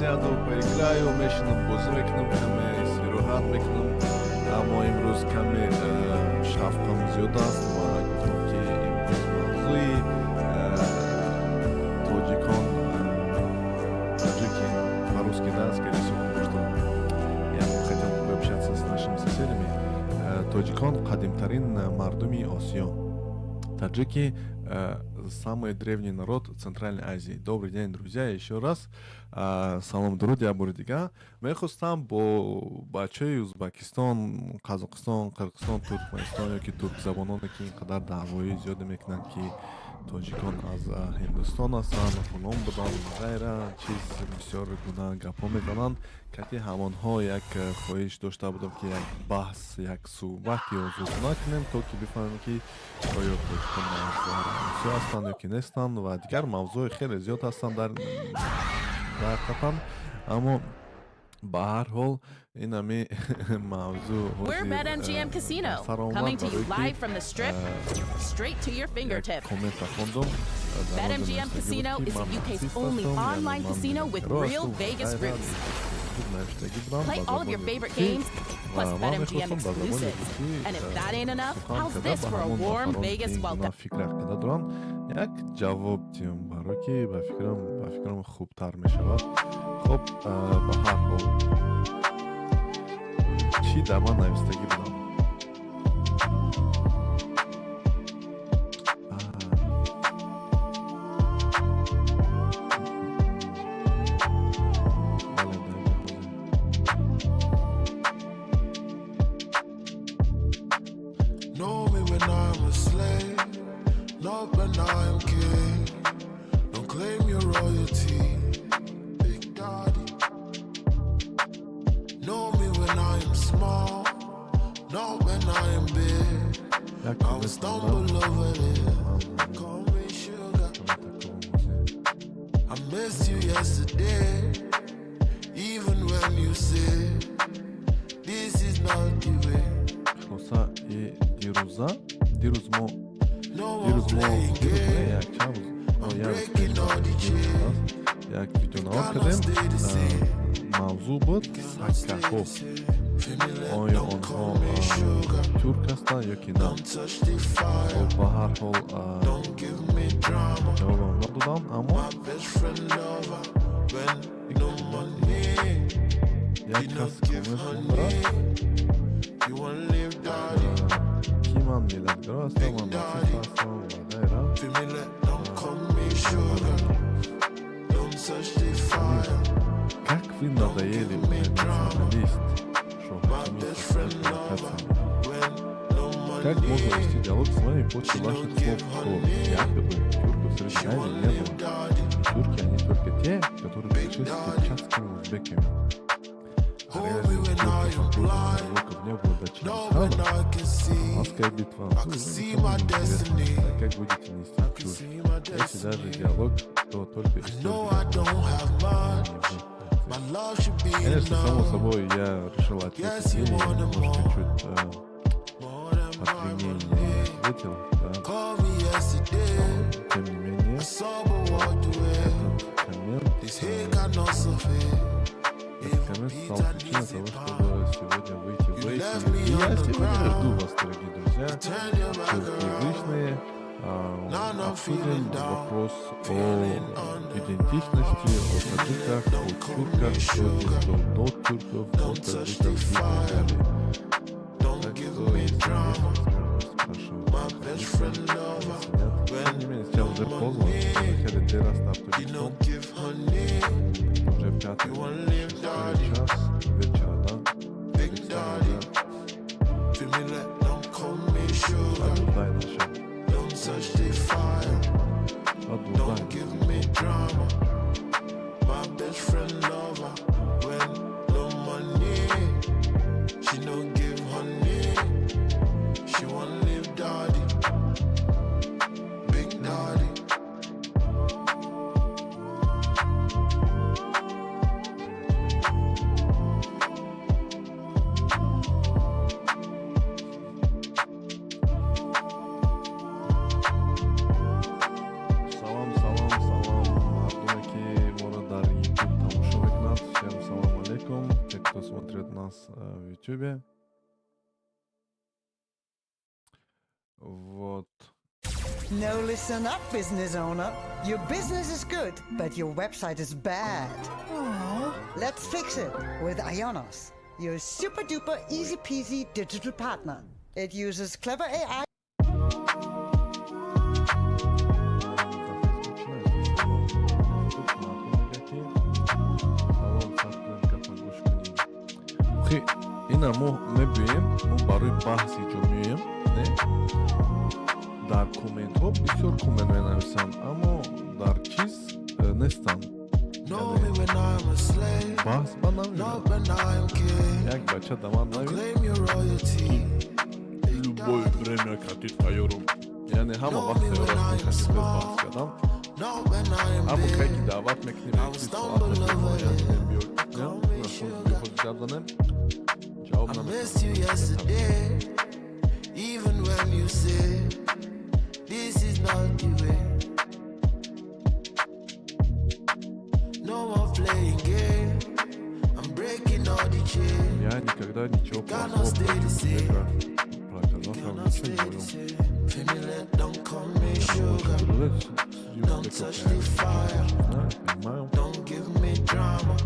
зяду поиграю, мешнам бозӣ мекунам, каме истироҳат мекунам. Аммо имрӯз каме шавқам зиёд аст ва гуфтам ки имрӯз мавзӯи тоҷикон таҷики по-русски да, скорее всего, потому что я хотел пообщаться с нашими соседями. Тоҷикон қадимтарин мардуми Осиё. Таджики самый древний народ Центральной Азии. Добрый день, друзья, еще раз. Салом, дуруд, я Бурдига. Мехостам бо бачаи Узбекистон, Казахстон, Кыргызстон, Туркменистон ёки туркзабононе ки ин қадар даъвои зиёде мекунанд ки тоҷикон аз Ҳиндустон ҳастанд, фулон буданд, ғайра чиз бисёр гуна гапҳо мезананд. Кати ҳамонҳо як хоҳиш дошта будам ки як баҳс, як суҳбати озодона кунем, то ки бифаҳмем ки оё тоҷикон аз Осиё ҳастанд ёки нестанд ва дигар мавзӯи хеле зиёд ҳастанд дар қатан. Аммо ба ҳар ҳол ин ҳами мавзӯъ We're BetMGM Casino, coming to you live from the Strip, straight to your fingertips. коммента хондум. BetMGM Casino is the UK's only online casino with real Vegas roots. Play all of your favorite games, plus BetMGM exclusives. And if that ain't enough, how's this for a warm Vegas welcome? Як ҷавоб диҳам баро ки ба фикрам хубтар мешавад. Хуб, ба ҳар ҳол чӣ дар ман навистагӣ будам? Know me when I'm a slave, not when I'm king. Don't claim your royalty, Big Daddy. Know me when I'm small, not when I'm big. I will stumble over it. Call me sugar. I missed you yesterday, even when you said this is not the way. Хулоса дирӯз мо як видео навод кардем. Мавзӯъ буд саккаҳо. Оё онҳо турк ҳастанд ёки на? Ба ҳар ҳол ҷавобам надодам, аммо як кас коммент мондарад. Ки ман миллиардер ҳастам, ман насиб ҳастам ва ғайра. Как вы надоели мне, националист, Как можно вести диалог с вами после ваших слов, что якобы тюрков в Средней Азии не было? Тюрки, они только те, которые пришли с кипчакскими узбеками. А реально тюрков не было до Чингисхана. Аланская битва. Интересно, как будете нести чушь? Если даже диалог, то только Конечно, само собой, я решил ответить ей, может, чуть-чуть обвинение ответил, да. Тем не менее, этот коммент стал причиной того, чтобы сегодня выйти в эфир. И я сегодня жду вас, дорогие друзья, русскоязычные. Обсудим вопрос о идентичности, о таджиках, о тюрках, что здесь до тюрков, о таджиках и так далее. Так что, если есть, спрашиваю. Тем не менее, сейчас уже поздно, хотели ты раз на автобусом. Уже 5-6 час вечера, да? Ожидай начала. Such the fire. Don't give me drama. My best friend lover. When no money, she don't give honey. She won't live daddy. Big daddy. нас в YouTube. Вот. No, listen up, business owner. Your business is good, but your website is bad. Let's fix it with Ionos, your super duper easy peasy digital partner. It uses clever AI. Ина мо мебием, мо барои баҳси ҷо меоем, не? Дар комментҳо бисёр коммент менависам, аммо дар чиз нестам. Know me when I'm a slave. Баҳс ба Not намедам. when I'm king. Як бача да ман навид. Claim your royalty. Любое время катит айёрум. Яъне ҳама вақте ёрастон катит баҳс кардам. Not when I'm Аммо big. кайки даъват мекунем, як чиз соат мекунем, биёр. Бихоз карданем. Ҷавоб I намедам. missed you yesterday. Even when you said this is not the way. No more playing game. I'm breaking all the chains. Я никогда ничего Cannot плохого stay the same. про казахов Cannot ничего stay не the говорил. same. Family, don't call me sugar. Don't touch the fire. Понимаю. Don't give me drama.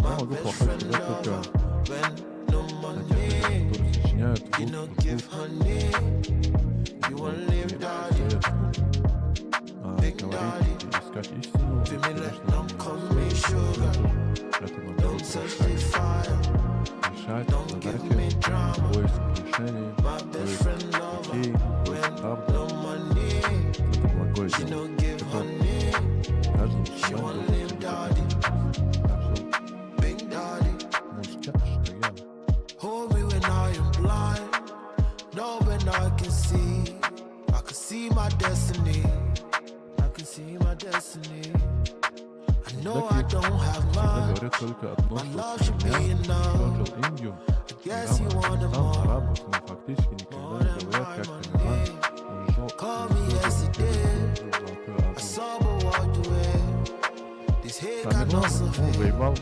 Я могу плохо сказать только When no на money, тех людях, которые сочиняют you звук, know, звук, give honey. You won't live, daddy. Big daddy. говорить, искать истину, Family, конечно, don't call me sugar. это надо Don't touch the fire. решать Don't give задачи, me drama. поиск решений, My best поиск friend lover. путей, поиск When правды. no money, Это благое you дело. know, give Это honey. каждый She мусульманин won't должен live, себе daddy. так что Big daddy. мужчина, что я Hold me when I am blind. Know when I can see. I can see my destiny. I can see my destiny. I know I don't have всегда mine. говорят только одно, My что love should be меня enough. создал Индию, Guess you want Иран, them Пакистан, all. арабов, но фактически никогда не говорят, как Тамерлан уезжал Call me yesterday. Золотую I Орду. saw but walked away. This hate got no Тамерлан, он surface. воевал со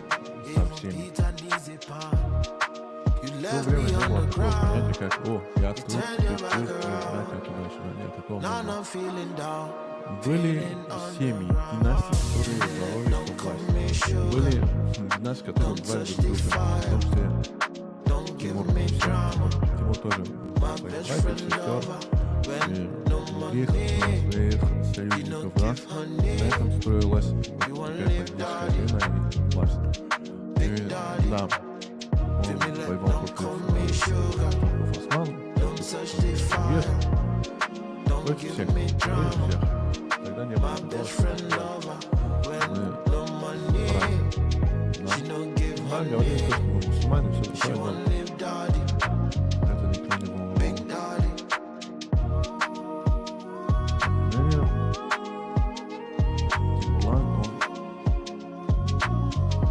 Even всеми. Pete and easy pan. You В то left время me не on было the такого ground. понятия, как «О, я открыл turn тебе your back путь, around. передача туда-сюда». Нет, такого не Now было. I'm feeling down. Были семьи, династии, которые завоевали власть. Были династии, которые брали друг друга, в том числе Don't give Тимур me Гусейн. drama. Тимур тоже My своих best братьев, friend сестер lover. и When no других money, своих you союзников, know, да. give honey. На этом строилась вот You такая won't live, политическая daddy. война и власть. И Big daddy. да, он Family, воевал don't против call me sugar. Осман, Don't touch the против fire. Don't против give всех, me против drama. всех. Тогда не было My такого, best что friend lover. When мы no money, да. you know, give Да, говорили, honey. что мы мусульмане, все She такое, won't но live, daddy. это никто не волновал. Big daddy. Тем не менее, Тамерлан, он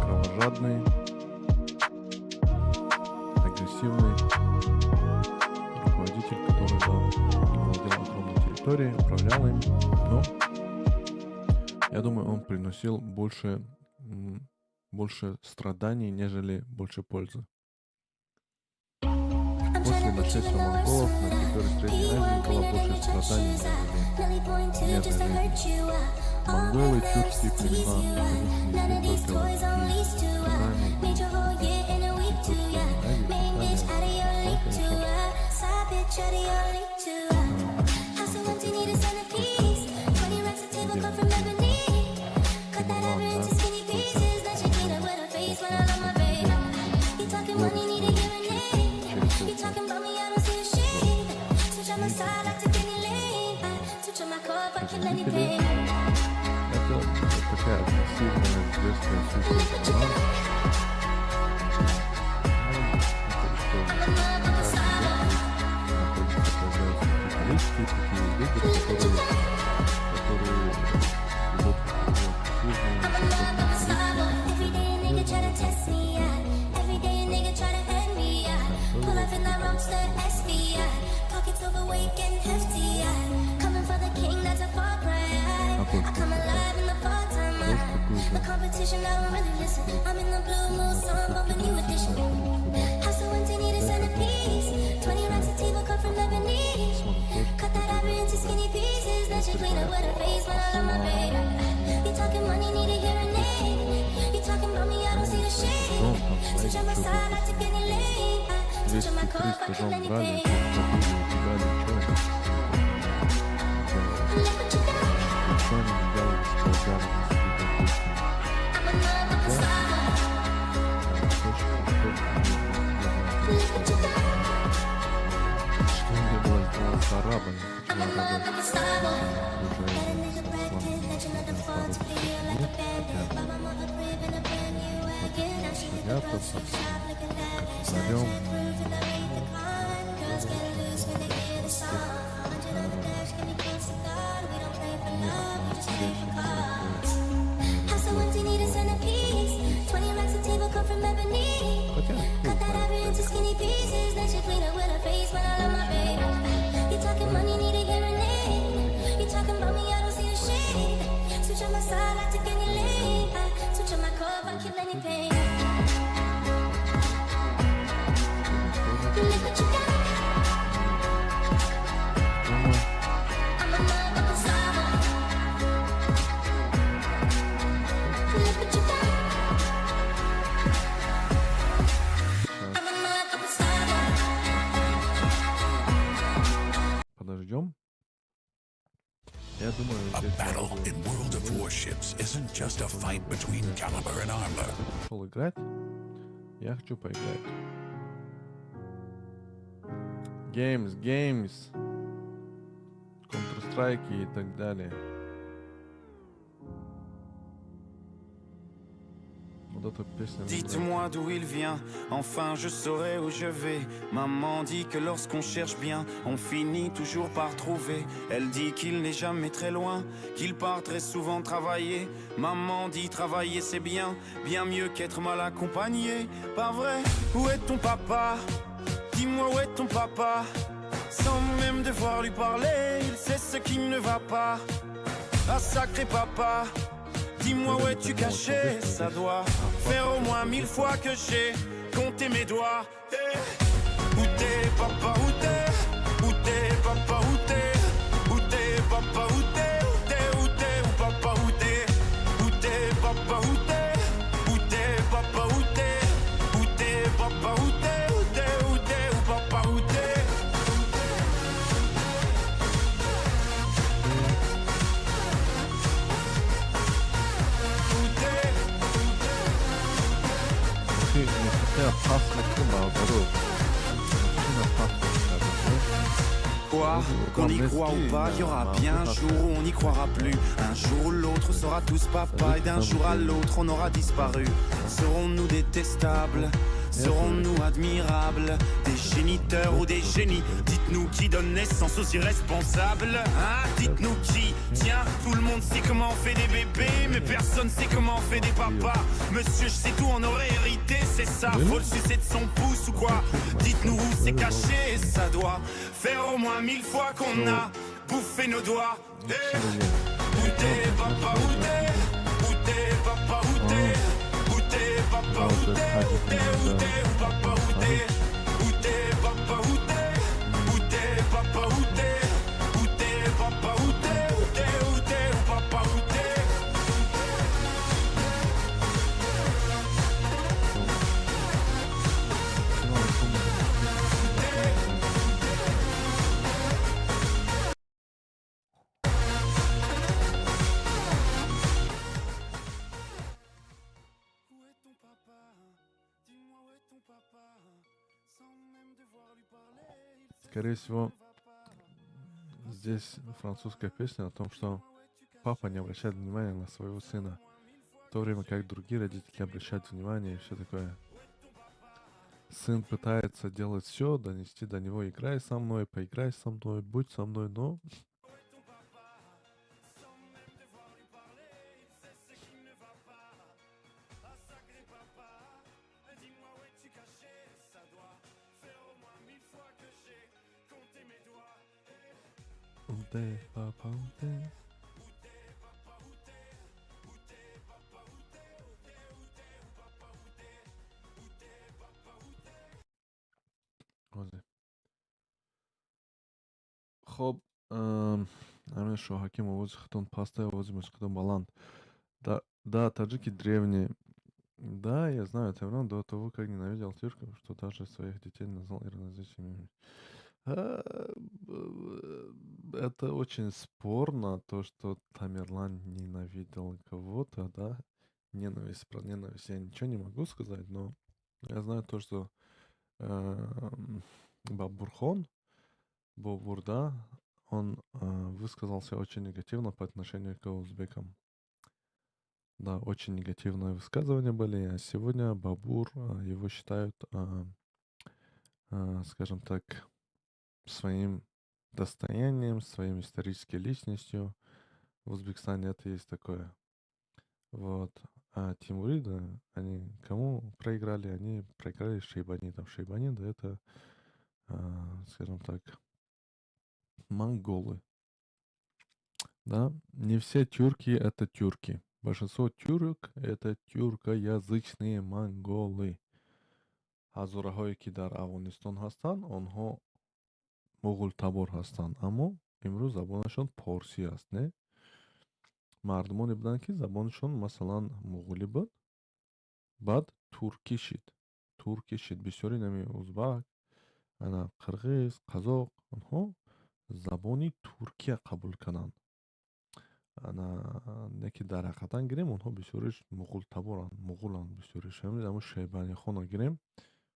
кровожадный, агрессивный руководитель, который, да, владел огромной территорией, управлял им, но я думаю, он приносил больше страданий, нежели больше пользы. После нашествия монголов на территории Средней Азии было больше страданий, нежели монголы, тюркские племена, находившиеся только в Иране, Родители — это такая агрессивная, известная сущность была. Такие лидеры, которые ведут The competition, I don't really listen. I'm in the blue mood, so I'm bumping new edition. cleaner with a face when I love my baby. You talking money, need a hearing aid. You talking about me, I don't see the shade. Switch on my side, I take any lane. Switch on my car, I kill any pain. Look what you done. I'm a motherfucking star. Look what you done. I'm a motherfucking star. Got a nigga Brad Pitt, legend of the fall to be real like a bandit. Buy my mother crib in a brand new wagon. Now she hit the club, sweet shop, looking lavish. Snapchat groove and I rate the con. Girls get loose when they hear the song. 100 on the dash, give me close to God. We don't play for love, we just play for cause. House so empty, need a centerpiece. 20 racks a table come from ebony. Cut that ivory into skinny pieces. Then she clean up with her face when I love my baby. You talking money, need a hearing aid. You talking about me, I don't see the shade. Switch on my side, I take any lane. Switch on my cup, I kill any pain. Look what you got. I'm a motherfucking star. Look what you got. I'm a motherfucking star. Подождем. Я думаю, A здесь я battle буду in World of Warships isn't just a fight between caliber and armor. пошел играть. Я хочу поиграть. Games. Counter-Strike и так далее. Вот эта песня мне нравится. Dites-moi d'où il vient, enfin je saurai où je vais. Maman dit que lorsqu'on cherche bien, on finit toujours par trouver. Elle dit qu'il n'est jamais très loin, qu'il part très souvent travailler. Maman dit travailler c'est bien, bien mieux qu'être mal accompagné. Pas vrai? Où est ton papa? Dis-moi où est ton papa? Sans même devoir lui parler, il sait ce qui ne va pas. Ah sacré papa, dis-moi où es-tu caché? Ça doit faire au moins 1000 fois que j'ai compté mes doigts. Eh, où t'es papa, où t'es? Où t'es papa, où t'es? Où t'es papa, où t'es? Où t'es, où t'es, où papa, où t'es? Où t'es papa, où t'es? Où t'es papa, où t'es? Où t'es papa, où t'es? Où t'es, où t'es, où papa, où t'es? Ты не хотел паспорт, наоборот. Машина паспорт, Quoi? Qu'on y croit ou pas, il y aura bien un jour où on n'y croira plus. Un jour ou l'autre, on sera tous papa et d'un jour à l'autre, on aura disparu. Serons-nous détestables? Serons-nous admirables? Des géniteurs ou des génies? Dites-nous qui donne naissance aux irresponsables? Hein? Dites-nous qui? Tiens, tout le monde sait comment on fait des bébés, mais personne sait comment on fait des papas. Monsieur, je sais tout, on aurait hérité, c'est ça. Faut le sucer de son pouce ou quoi? Dites-nous où c'est caché, ça doit faire au moins 1000 fois qu'on a bouffé nos doigts. Eh, où t'es, papa, où t'es? Où t'es, papa, où t'es? Où t'es, papa, où t'es? Où t'es, où t'es, où papa, où t'es? Où t'es, papa, où t'es? Où t'es, papa, où t'es? Où t'es, papa, où t'es? Où t'es, où t'es, où papa, où t'es? Où est ton papa? Dis-moi où est ton papa? Sans même devoir lui parler, il sait Скорее всего, здесь французская песня о том, что папа не обращает внимания на своего сына, в то время как другие родители обращают внимание и все такое. Сын пытается делать все, донести до него: играй со мной, поиграй со мной, будь со мной, но Уте, папа, уте. خب Амин шо Хаким овози худон паста, овози мусикудон баланд. Да, таджики древние. Да, я знаю, Теврон до того, как ненавидел тюрков, что даже своих детей назвал ираноземцами. Это очень спорно, то, что Тамерлан ненавидел кого-то, да. Ненависть про ненависть я ничего не могу сказать, но я знаю то, что Бабурхон, Бобурда, он высказался очень негативно по отношению к узбекам. Да, очень негативные высказывания были, а сегодня Бабур, его считают, скажем так, своим достоянием, своим исторической личностью. В Узбекистане это есть такое. Вот. А Тимуриды, они кому проиграли? Они проиграли шейбанидам. Шейбаниды это, скажем так, монголы. Да, не все тюрки это тюрки. Большинство тюрок это тюркоязычные монголы. ҳазораҳое ки дар Афғонистон ҳастанд, онҳо муғултабор ҳастанд, аммо имрӯз забонашон порсӣ аст, не? Мардумоне буданд, ки забонашон масалан муғулӣ буд, баъд туркӣ шид. Бисёри нами узбак, ана қирғиз, қазоқ, онҳо забони Туркия қабул карданд. Ана не ки дар ҳақиқатан гирем, онҳо бисёриш муғултаборанд, муғуланд бисёриш. Аммо Шайбанихона гирем,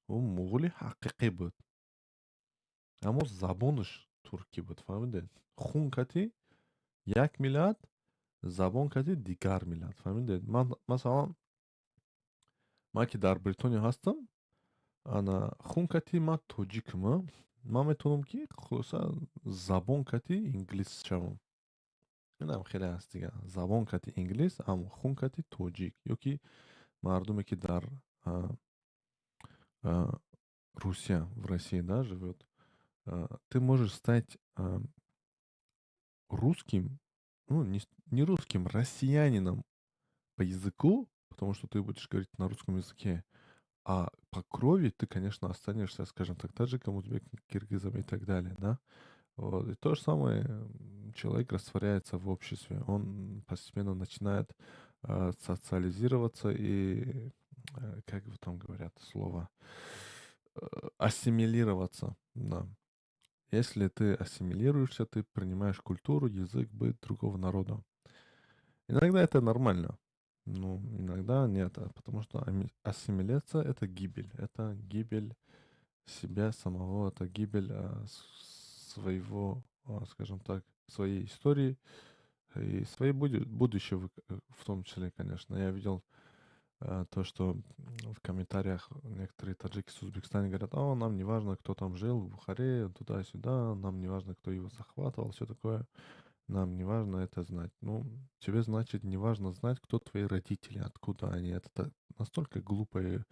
ӯ муғули ҳақиқӣ буд. Аммо забонаш туркӣ буд, фаҳмидед? Хун кати як миллат, забон кати дигар миллат, фаҳмидед? Масалан, ман ки дар Бритония ҳастам, ана хун кати ман тоҷикам, ман метавонам ки хулоса забон кати инглис шавам. Инам хеле аст дига. Забон кати инглис, аммо хун кати тоҷик. Ё ки мардуме ки дар Русия, в России, да, живет, ты можешь стать русским, ну, не русским, россиянином по языку, потому что ты будешь говорить на русском языке, а по крови ты, конечно, останешься, скажем так, таджиком, узбеком, киргизом и так далее, да. Вот. И то же самое, человек растворяется в обществе, он постепенно начинает социализироваться и, как там говорят слово, ассимилироваться, да. Если ты ассимилируешься, ты принимаешь культуру, язык, быт другого народа. Иногда это нормально, но иногда нет, потому что ассимиляция — это гибель себя самого, это гибель своего, скажем так, своей истории и своей будущего в том числе, конечно. Я видел то, что в комментариях некоторые таджики с Узбекистана говорят: нам не важно, кто там жил в Бухаре, туда-сюда, нам не важно, кто его захватывал, все такое, нам не важно это знать. Ну, тебе, значит, не важно знать, кто твои родители, откуда они. Это настолько глупая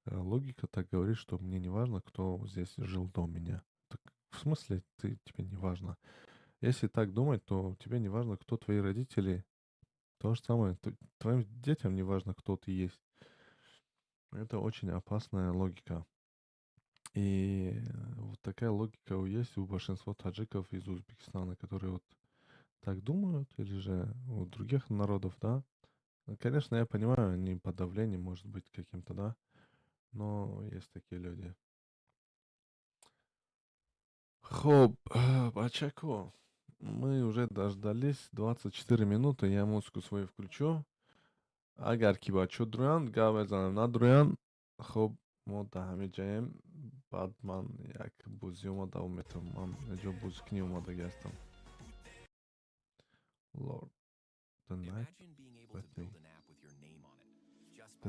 логика так говорит, что мне не важно, кто здесь жил до меня. Так, в смысле, тебе не важно? Если так думать, то тебе не важно, кто твои родители. То же самое, твоим детям не важно, кто ты есть. Это очень опасная логика. И вот такая логика есть у большинства таджиков из Узбекистана, которые вот так думают, или же у других народов, да. Конечно, я понимаю, они под давлением, может быть, каким-то, да, но есть такие люди. Хоп, Бачако, мы уже дождались 24 минуты, я музыку свою включу. Агар ки бачо дуруянд, гап мезанем, надуруянд, хоб мо да ҳаме ҷаем, баъд ман як бӯзи омада давом метавам. Ман инҷо бӯзикунӣ омадагӣ ҳастам. Lord, the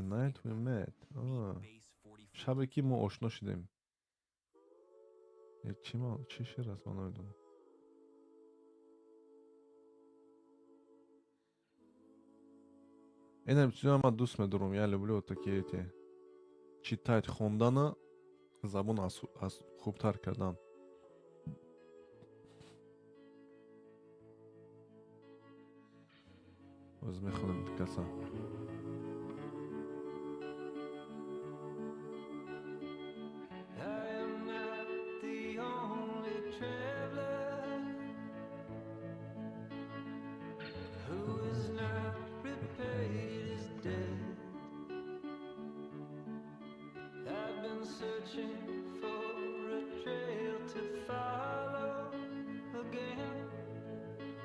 night we met. Шабе ки мо ошно шудем. Чӣ шеър аст, ман намедонам. Инам чизоам ман дӯст медорам. Я люблю такие эти читать, хондана, забон хубтар кардан. Оз мехонем каса. searching for a trail to follow again.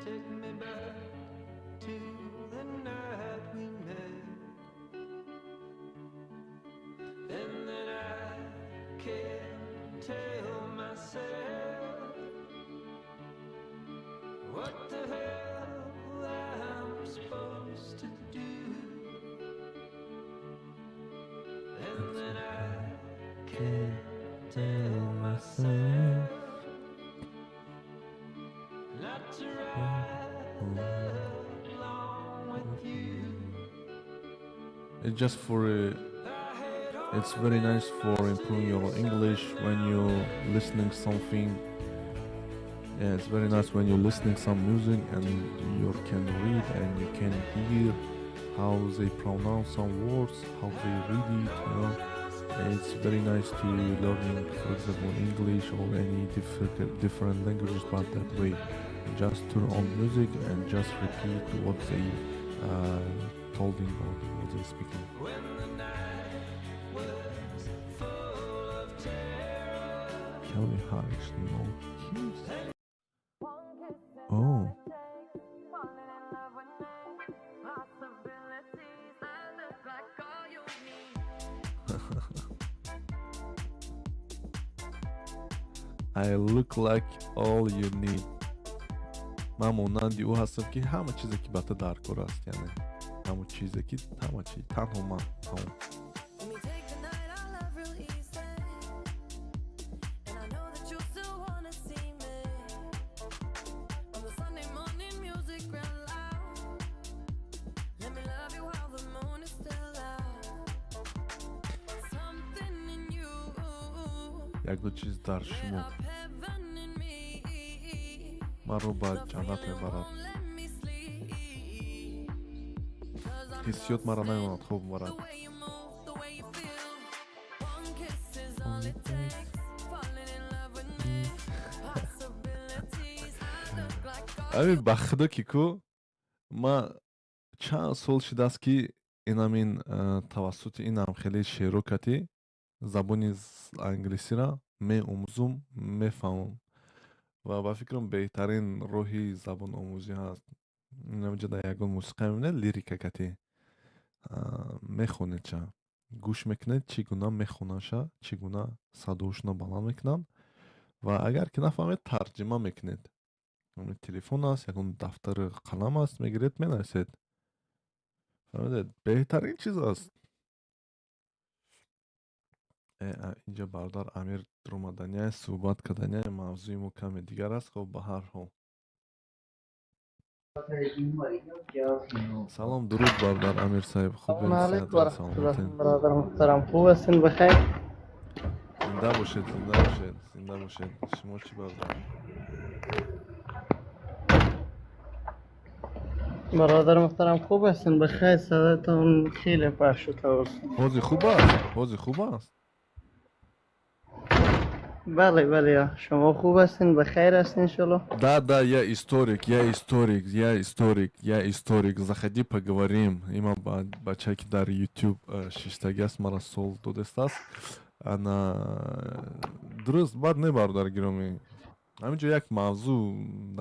Take me back to the night we met, and then I can't tell myself what the hell I'm supposed to do. And then I can't tell myself not to ride along with you. It's just for it's very nice for improving your English when you're listening something. Yeah, it's very nice when you're listening some music and you can read and you can hear how they pronounce some words, how they read it, you know. And it's very nice to learning, for example, English or any different languages, but that way. Just turn on music and just repeat what they told you or what they're speaking. Calvin Harris, no keys. Oh. I look like all you need. من مونندی او هستم که همه چیزی که بات درکور است، یعنی همه چیزی که همه چی تنها من همون. یک دو چیز در شما من رو به جنت میبرد. حسیات مرا نمیماند خوب میبرد. همین بخدا که کو ما چند سال شده است که این همین توسط این هم خیلی شیروکتی زبانی انگلیسی را می آموزم میفهمم و با فکرم بهترین روحی زبان آموزی هست. اینجا در یکون موسیقی میبینه لیریکا کتی میخونید چه گوش میکنید چگونه میخونن شه چگونه صداشون بلند میکنن و اگر که نفهمید ترجمه میکنید. تلفن است یکون دفتر قلم است میگیرید مینویسید. فهمیدید بهترین چیز است. اینجا بردار امیر درآمدنی صحبت کردنی موضوع مو کم دیگر است. خب به هر حال سلام درود بردار امیر صاحب. خوب سلام برادر محترم خوب هستین بخیر؟ زنده باشید زنده باشید زنده باشید. شما چی بردار؟ برادر محترم خوب هستین بخیر؟ صداتون خیلی پخش شده است. حوضی خوب است؟ حوضی خوب است؟ بله بله شما خوب هستین بخیر هستین انشالله؟ Да, я историк. Заходи, поговорим. Има бачаки дар YouTube шиштаги аст, мара сол додест аст. Ана дуруст бад небардар гироми. Ҳаминҷо як мавзӯъ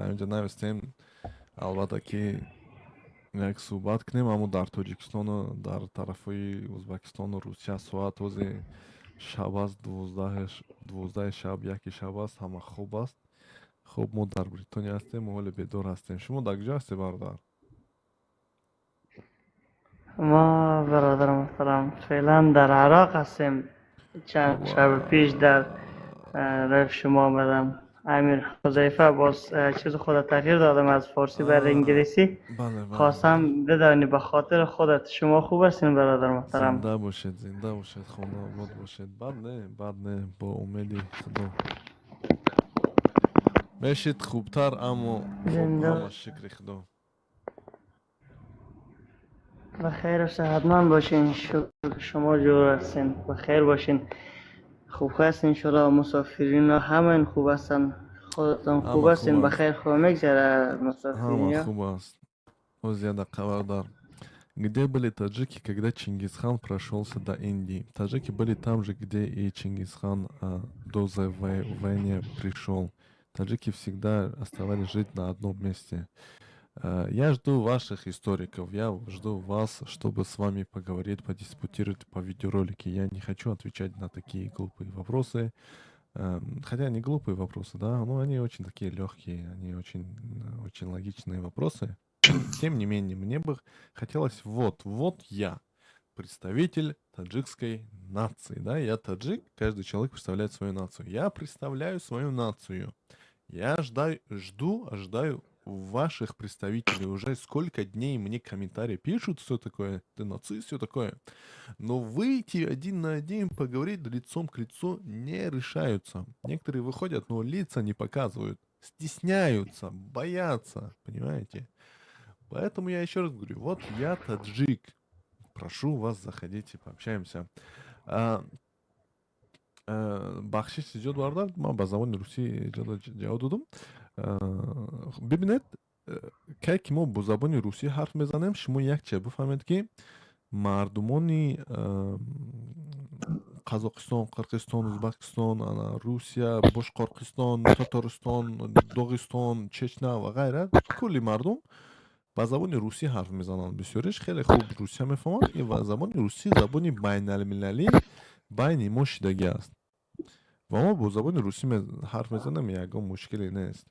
ҳаминҷо навистем. Албатта ки як суҳбат кунем, аммо дар Тоҷикистону дар тарафҳои Ӯзбекистону Русия соат ҳозир шаб аст, 12 шаб, 1 шаб аст, ҳама хоб аст. خب ما در بریتانیا هستیم، ما حال بیدار هستیم. شما در کجا هستی برادر؟ ما برادر محترم فعلا در عراق هستیم. چند شب پیش در رف شما آمدم. امیر حذیفه باز چیز خود تغییر دادم از فارسی بر انگلیسی. خواستم بدانی به خاطر خودت. شما خوب هستین برادر محترم؟ زنده باشید خانه آباد باشید. بد نه با امید خدا میشید خوبتر، اما همه شکر خدا. بخیر و صحتمند باشین. شما جور هستین بخیر باشین. خوب هستین انشالله. مسافرین همه خوب هستن. خودتون خوب هستین بخیر؟ خوب میگذره مسافرین؟ همه خوب است. او زیاده خبر دار. Где были таджики, когда Чингисхан прошелся до Индии? Таджики были там же, где и Чингисхан до завоевания пришел. Таджики всегда оставались жить на одном месте. Я жду ваших историков, я жду вас, чтобы с вами поговорить, подиспутировать по видеоролике. Я не хочу отвечать на такие глупые вопросы. Хотя не глупые вопросы, да, но они очень такие легкие, они очень логичные вопросы. Тем не менее, мне бы хотелось вот я, представитель таджикской нации, да, я таджик, каждый человек представляет свою нацию. Я представляю свою нацию. Я ожидаю ваших представителей. Уже сколько дней мне комментарии пишут, все такое, ты нацист, все такое. Но выйти один на один, поговорить лицом к лицу не решаются. Некоторые выходят, но лица не показывают. Стесняются, боятся, понимаете? Поэтому я еще раз говорю, вот я таджик. Прошу вас, заходите, пообщаемся. Бахшиш идет бардар, ма ба забони русӣ ҷавоб додам. Бибинед, кай ки мо бо забони русӣ ҳарф мезанем, шумо як чиз бифаҳмед ки мардумони Қазоқистон, Қирғизистон, Ӯзбекистон, Русия, Бошқорақистон, Татаристон, Доғистон, Чечня ва ғайра кулли мардум ба забони русӣ ҳарф мезананд. Бисёриш хеле хуб русия мефаҳманд и ва забони русӣ забони байналмилалӣ байни мо шидагӣ аст. Ва мо бо забони русӣ ҳарф мезанем, ягон мушкиле нест.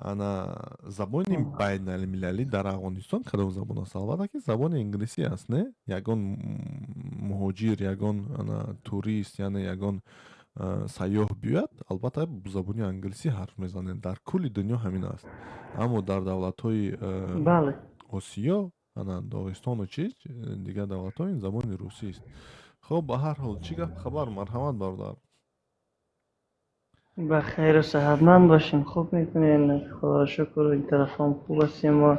Ана забони байналмилалӣ дар Афғонистон кадом забон аст? Албатта ки забони инглисӣ аст, не? Ягон муҳоҷир, ягон турист, яъне ягон сайёҳ биёяд, албатта бо забони англисӣ ҳарф мезанед. Дар кулли дунё ҳамин аст. Аммо дар давлатҳои Осиё, Доғистону чиз, дигар давлатҳо ин забони русист. خب به هر حال چی گپ خبر مرحمت برادر به خیر و صحتمند باشین. خوب میکنین، خدا شکر. این طرف هم خوب هستیم و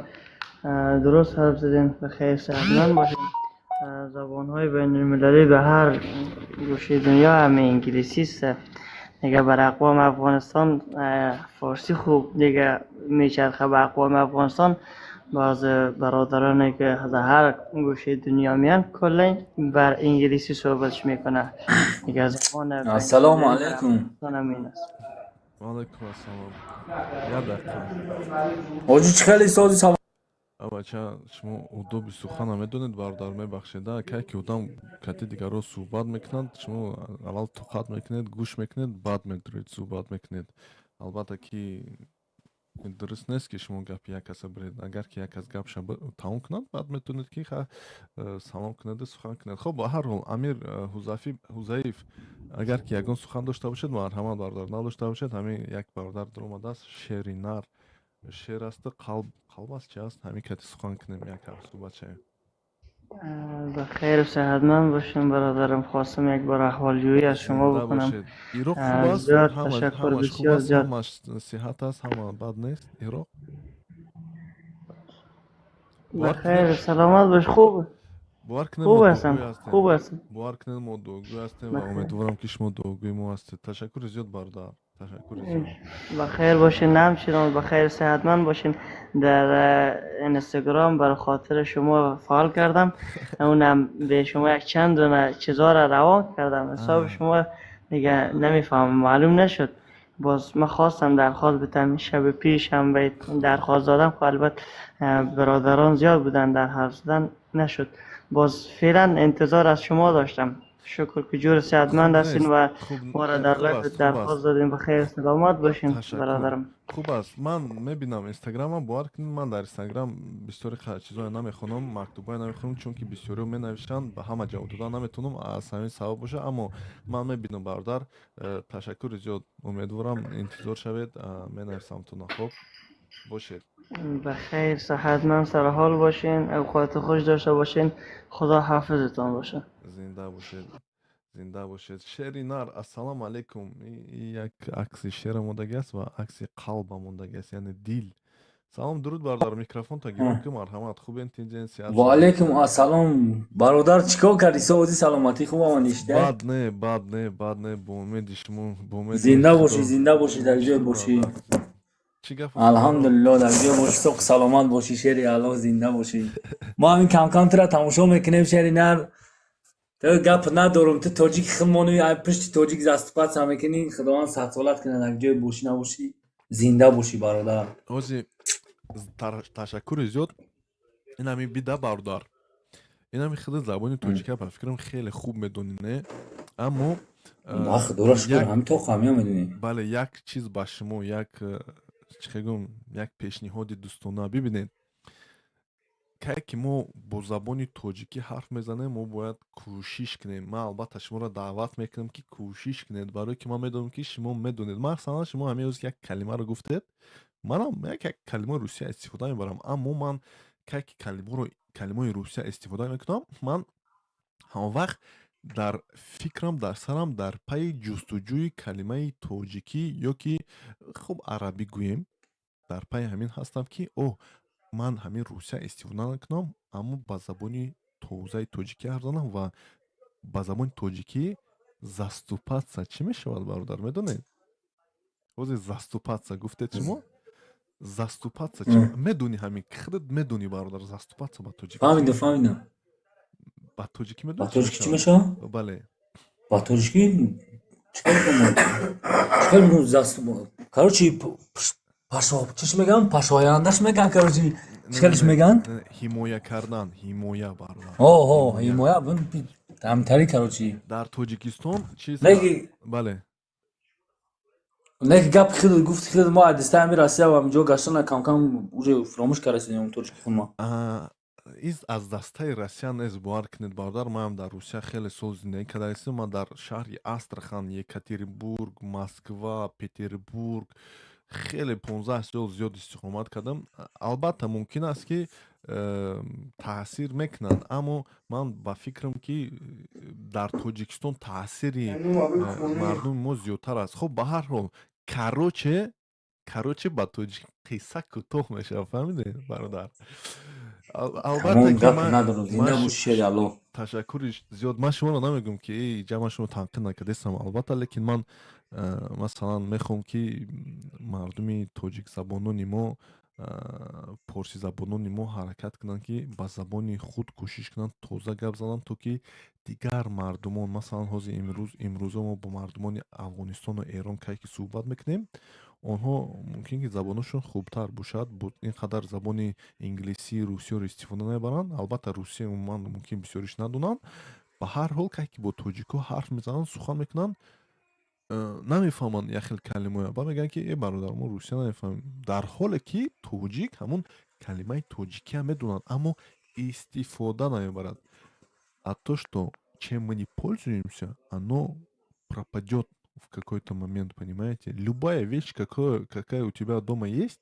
درست حرف زدین. به خیر صحتمند باشین. زبان های بین المللی به هر گوشه دنیا همه انگلیسی است دیگه. بر اقوام افغانستان فارسی خوب دیگه میچرخه. به اقوام افغانستان بعض برادرانی که از هر گوشه دنیا میان کلا بر انگلیسی صحبتش میکنه دیگه. زبان السلام علیکم. همین است. و علیکم السلام. یا دقیقا حاجی چه خیلی سازی سلام. بچه شما ادوبی سخن میدونید برادر میبخشید که ادام کتی دیگر رو صحبت میکنند شما اول توقت میکنید گوش میکنید بعد میدارید صحبت میکنید. البته که درست نیست که شما گپ یک کس برید. اگر که یک کس گپ تمام کند بعد میتونید که سلام کنید سخن کنید. خب به هر حال امیر حذیف اگر که یگان سخن داشته باشید مرحمت برادر، نداشته باشید همین یک برادر در اومده است شعری نر شعر است قلب است چی است همین کتی سخن کنیم یک حرف صحبت شد. به خیر و صحتمند باشین برادرم. خواستم یک بار احوالجویی از شما بکنم. ایران خوب است، زیاد تشکر، بسیار زیاد. همش صحت است، همه بد نیست. ایران به خیر سلامت باش. خوبه. خوب هستم. خوب هستم. باور کنید ما دوگوی هستیم و امیدوارم که شما دوگوی ما هستید. تشکر زیاد برادر. تشکر زیاد. بخیر باشین، همچنان بخیر صحتمند باشین. در اینستاگرام برای خاطر شما فعال کردم. اونم به شما یک چند دونه چیزا را روان کردم. حساب شما دیگه نمیفهمم، معلوم نشد. باز من خواستم درخواست بدم. شب پیش هم به درخواست دادم خب البته برادران زیاد بودن، در حرف زدن نشد. باز فعلا انتظار از شما داشتم. شکر که جور صحتمند هستین و ما را در لایف درخواست دادین. بخیر سلامت باشین برادرم. خوب است. من میبینم اینستاگرام باور کنید من در اینستاگرام بسیاری چیزا نمیخونم، مکتوبای نمیخونم چون که بسیاری می نوشتن به همه جواب دادن نمیتونم، از همین سبب باشه. اما من میبینم برادر. تشکر زیاد. امیدوارم انتظار شوید می نویسم تو خوب باشید. بخیر صحتمند سر حال باشین، اوقات خوش داشته باشین. خدا حافظتان باشه. زنده باشید. زنده باشید. شعری نر السلام علیکم. یک عکس شعر موندگی است و عکس قلب موندگی است، یعنی دل. سلام درود برادر. میکروفون تا گیرم که مرحمت. خوب انتیجن سیاست. و علیکم السلام برادر. چیکار کردی؟ سعودی سلامتی خوب آمدیشته؟ بد نه با امید شما، با امید زنده باشی، زنده باشی، در جای باشی. چی گفت الحمدلله در جای باشی سوق سلامت باشی شیری الله زنده باشی ما همین کم کم تر تماشا میکنیم شیری نر تو گپ ندارم تو تاجیک خمونی پشت تاجیک زستپت هم میکنی خداوند صد سالت کنه در جای باشی نباشی زنده باشی برادر اوزی تشکر زیاد این همی بیده بردار این همی خیلی زبانی توجیکه به فکرم خیلی خوب میدونی نه اما خدا شکر همین تو خواهمی هم میدونی بله یک چیز با شما یک یک پیشنهاد دوستانه ببینید که ما با زبانی توجیکی حرف میزنیم ما باید کوشش کنیم من البته شما را دعوت میکنم که کوشش کنید برای که ما میدونم که شما میدونید مثلا شما همین روز یک کلمه رو گفتید منم یک کلمه روسیه استفاده میبرم اما من که کلمه روسیه استفاده میکنم من همه وقت در فکرم در سرم در پی جستجوی کلمه توجیکی یا که خب عربی گوییم در پی همین هستم که من همین روسیه استفاده نکنم اما با زبانی توجیکی حرف زنم و با زبان توجیکی زاستупаться چی میشود برادر میدونید اوزی زاستупаться گفتید شما زاستупаться چی میدونی همین خودت میدونی برادر زاستупаться با توجیکی فهمیدم با توجیکی با میدونی توجیکی چی میشه؟ بله با توجیکی چکار کنم زست короче پاشو چیش میگم پاشویندش میگن короче چیکارش میگن حمایه کردن حمایه برادر حمایه بون همتری короче در توجیکستان چیز نگی بله نگی گپ خیلی گفت خیلی ما عدسته همین راسته و همینجا گشتن کم کم уже فراموش کردیم توجیکی خونما از дастаи Россия нест бовар кунед бародар ман дар Русия хеле сол зиндагӣ кардаистам ман дар шаҳри Астрахан Екатеринбург Москва Петербург хеле 15 сол зиёд истиқомат кардам албатта мумкин аст ки таъсир мекунад аммо ман ба фикрам ки дар Тоҷикистон таъсири мардуми мо зиёдтар аст хуб ба ҳар ҳол кароче ба тоҷик қисса кӯтоҳ мешавад фаҳмидед бародар албатта ки ман ташаккури зиёд ман шуморо намегӯям ки ҷамъа шумо танқид накардестам албатта лекин ман масалан мехоҳам ки мардуми тоҷикзабонони мо порсизабонони мо ҳаракат кунанд ки ба забони худ кӯшиш кунанд тоза гап зананд то ки дигар мардумон масалан ҳозир имрӯза мо бо мардумони афғонистону эрон кайки суҳбат мекунем онҳо мумкин ки забонашон хубтар бошад ин қадар забони инглисӣ русиёро истифода мебаранд албатта русия умуман мумкин бисёриш надонанд ба ҳар ҳол кайки бо тоҷико ҳарф мезананд сухан мекунанд намефаҳманд як хел калимаҳоя ба мегӯянд ки бародар мо русия намефаҳмем дар ҳоле ки тоҷик ҳамон калимаи тоҷикия медонад аммо истифода намебарад а то что чем мы не пользуемся оно пропадет в какой-то момент, понимаете? Любая вещь, какая у тебя дома есть,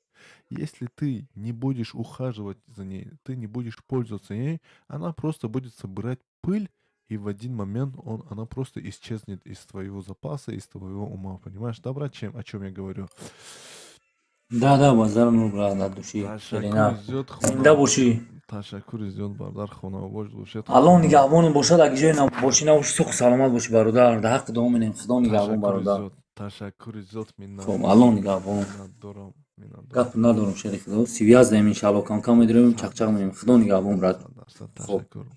если ты не будешь ухаживать за ней, ты не будешь пользоваться ей, она просто будет собирать пыль, и в один момент она просто исчезнет из твоего запаса, из твоего ума, понимаешь? Да, брат, о чем я говорю? Да, базар ну брат, от души. Зинда боши. تشکر زیاد برادر خانواده باشید الله نگهبان باشد اگه جای نباشی نباشی سوخ سلامت باشی برادر در حق دوام اینیم خدا نگهبان برادر تشکر زیاد خب الله نگهبان گپ ندارم شریک خدا سیویاز داریم انشالله کم کم میداریم چقچق میداریم خدا نگهبان برادر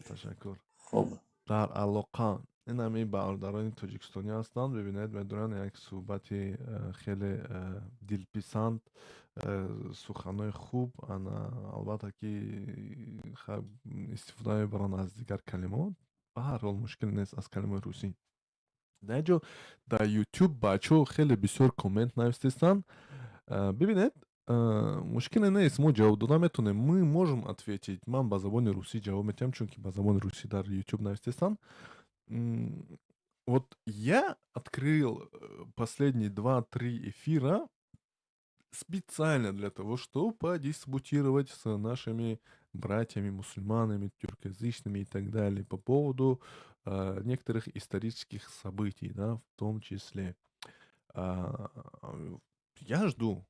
تشکر خب در علاقه این همه برادران توجیکستانی هستند ببینید میدونن یک صحبت خیلی دلپسند سخنهای خوب البته که استفاده میبرند از دیگر کلمات به هر حال مشکل نیست از کلمه روسی در اینجا در یوتیوب بچه خیلی بسیار کامنت نوشتستند ببینید مشکل نیست ما جواب دادن میتونیم мы можем ответить من با زبان روسی جواب میتونم چون که با زبان روسی در یوتیوب نوشتستند вот я открыл последние 2-3 эфира специально для того, чтобы подискутировать с нашими братьями, мусульманами, тюркоязычными и так далее по поводу некоторых исторических событий, да, в том числе. Я жду,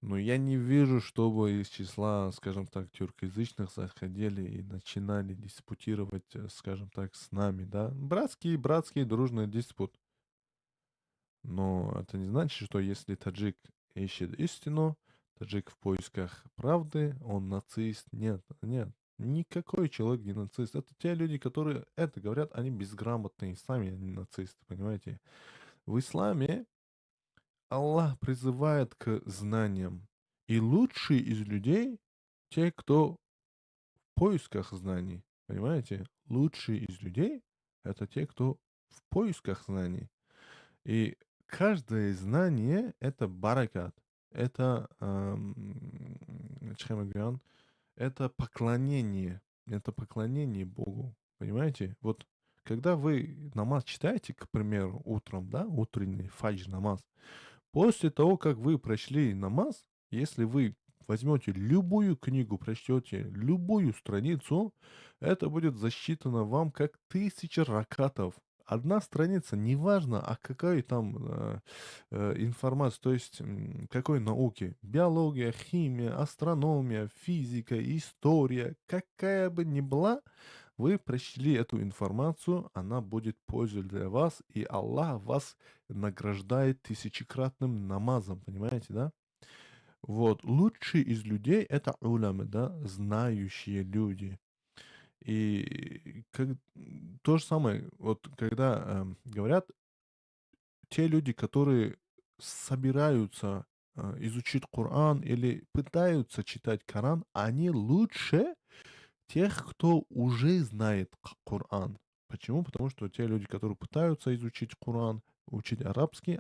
но я не вижу, чтобы из числа, скажем так, тюркоязычных заходили и начинали диспутировать, скажем так, с нами, да. Братский дружный диспут. Но это не значит, что если таджик ищет истину, таджик в поисках правды, он нацист. Нет, нет. Никакой человек не нацист. Это те люди, которые это говорят, они безграмотные, сами они нацисты, понимаете? В исламе Аллах призывает к знаниям. И лучшие из людей те, кто в поисках знаний. Понимаете? Лучшие из людей это те, кто в поисках знаний. И каждое знание это баракат. Это чхемаган, это поклонение. Это поклонение Богу. Понимаете? Вот когда вы намаз читаете, к примеру, утром, да, утренний фаджр намаз, после того, как вы прочли намаз, если вы возьмете любую книгу, прочтете любую страницу, это будет засчитано вам как 1000 ракатов. Одна страница, неважно, а какая там информация, то есть какой науки, биология, химия, астрономия, физика, история, какая бы ни была, вы прочли эту информацию, она будет пользой для вас, и Аллах вас награждает тысячекратным намазом, понимаете, да? Вот, лучшие из людей это улямы, да, знающие люди. И то же самое, вот когда говорят, те люди, которые собираются изучить Коран или пытаются читать Коран, они лучше тех, кто уже знает Коран. Почему? Потому что те люди, которые пытаются изучить Коран, учить арабский,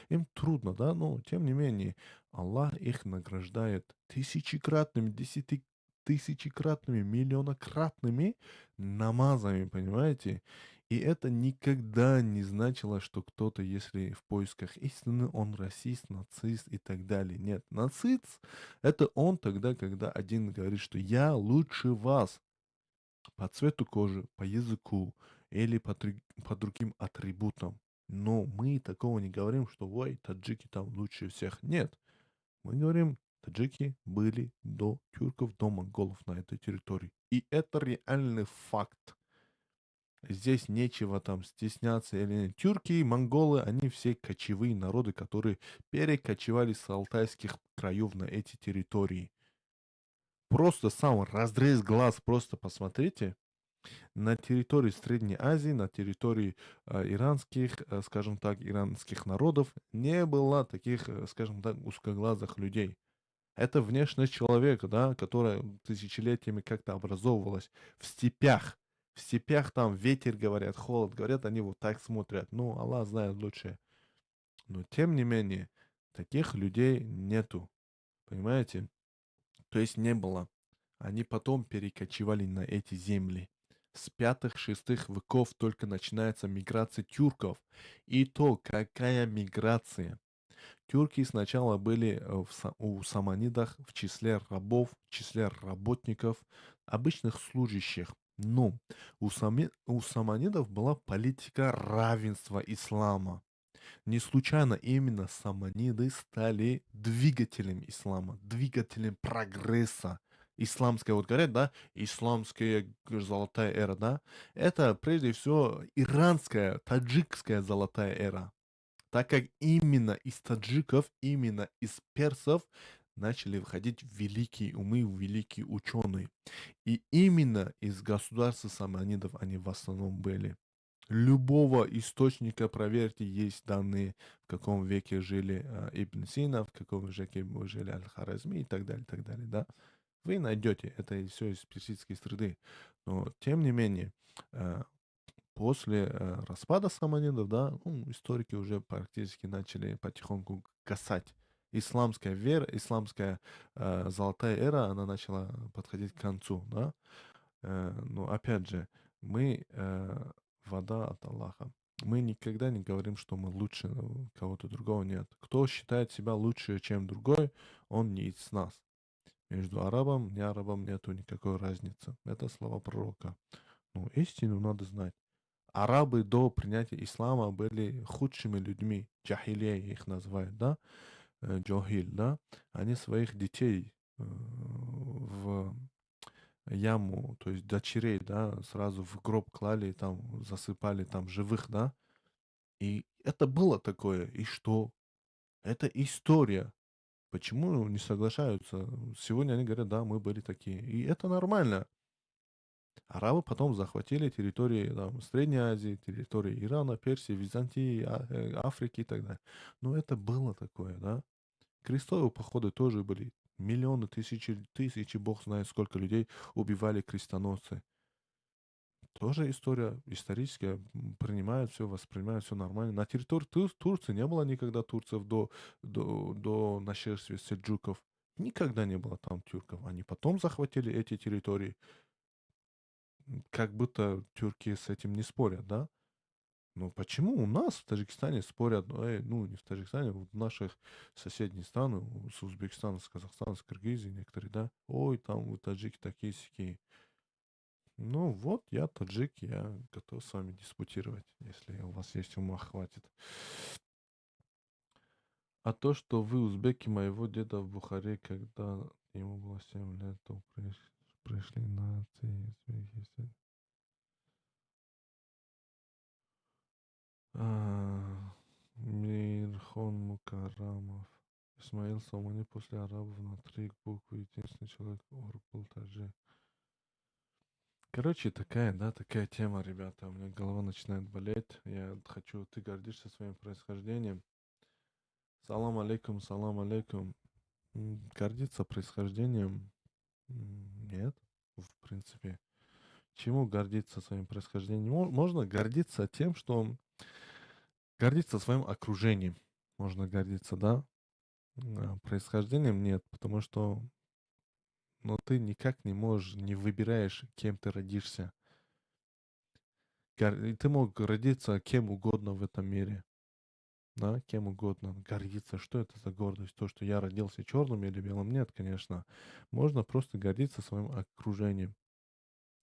им трудно, да, но тем не менее Аллах их награждает тысячекратными, десятитысячекратными, миллионократными намазами, понимаете? И это никогда не значило, что кто-то, если в поисках истины, он расист, нацист и так далее. Нет, нацист это он тогда, когда один говорит, что я лучше вас по цвету кожи, по языку или по другим атрибутам. Но мы такого не говорим, что ой, таджики там лучше всех. Нет. Мы говорим, таджики были до тюрков, до монголов на этой территории. И это реальный факт. Здесь нечего там стесняться или нет. Тюрки и монголы, они все кочевые народы, которые перекочевали с алтайских краев на эти территории. Просто сам разрез глаз, просто посмотрите. На территории Средней Азии, на территории иранских, скажем так, иранских народов не было таких, скажем так, узкоглазых людей. Это внешность человека, да, которая тысячелетиями как-то образовывалась в степях. В степях там ветер, говорят, холод, говорят, они вот так смотрят. Ну, Аллах знает лучше. Но тем не менее, таких людей нету. Понимаете? То есть не было. Они потом перекочевали на эти земли. С 5-6 веков только начинается миграция тюрков. И то, какая миграция. Тюрки сначала были у саманидах в числе рабов, в числе работников, обычных служащих. Но у саманидов была политика равенства ислама. Не случайно именно саманиды стали двигателем ислама, двигателем прогресса. Исламская, вот говорят, да, исламская золотая эра, да, это прежде всего иранская, таджикская золотая эра. Так как именно из таджиков, именно из персов начали выходить великие умы, великие ученые. И именно из государства саманидов они в основном были. Любого источника проверьте, есть данные, в каком веке жили Ибн Сина, в каком веке жили Аль-Харазми и так далее, да. Вы найдете это все из персидской среды. Но, тем не менее, после распада саманидов, да, историки уже практически начали потихоньку касать. Исламская вера, исламская золотая эра, она начала подходить к концу, да. Но опять же, мы вода от Аллаха. Мы никогда не говорим, что мы лучше кого-то другого, нет. Кто считает себя лучше, чем другой, он не из нас. Между арабом и неарабом нету никакой разницы. Это слова пророка. Но истину надо знать. Арабы до принятия ислама были худшими людьми. Джахилия их называют, да? Джохиль, да? Они своих детей в яму, то есть дочерей, да, сразу в гроб клали, там засыпали там живых, да. И это было такое. И что? Это история. Почему не соглашаются? Сегодня они говорят, да, мы были такие. И это нормально. Арабы потом захватили территории там, Средней Азии, территории Ирана, Персии, Византии, Африки и так далее. Но это было такое, да. Крестовые походы тоже были. Миллионы, тысячи, бог знает сколько людей убивали крестоносцы. Тоже история историческая, принимают все, воспринимают все нормально. На территории Турции не было никогда турцев до нашествия сельджуков. Никогда не было там тюрков. Они потом захватили эти территории. Как будто тюрки с этим не спорят, да? Но почему у нас в Таджикистане спорят, ну не в Таджикистане, в наших соседних странах, с Узбекистаном, с Казахстаном, с Кыргызией некоторые, да? Ой, там вы таджики такие-сякие. Ну вот, я таджик, я готов с вами диспутировать, если у вас есть ума хватит. А то, что вы узбеки моего деда в Бухаре, когда ему было 7 лет, то пришли нации, узбеки. Мирхон Мукарамов. Исмаил Самани после арабов на 3 буквы. Единственный человек был таджик. Короче, такая тема, ребята. У меня голова начинает болеть. Я хочу, ты гордишься своим происхождением. Салам алейкум, салам алейкум. Гордиться происхождением? Нет, в принципе. Чему гордиться своим происхождением? Можно гордиться тем, что гордиться своим окружением. Можно гордиться, да? Происхождением нет, потому что ты никак не можешь, не выбираешь, кем ты родишься. Ты мог родиться кем угодно в этом мире. Да, кем угодно. Гордиться. Что это за гордость? То, что я родился черным или белым? Нет, конечно. Можно просто гордиться своим окружением.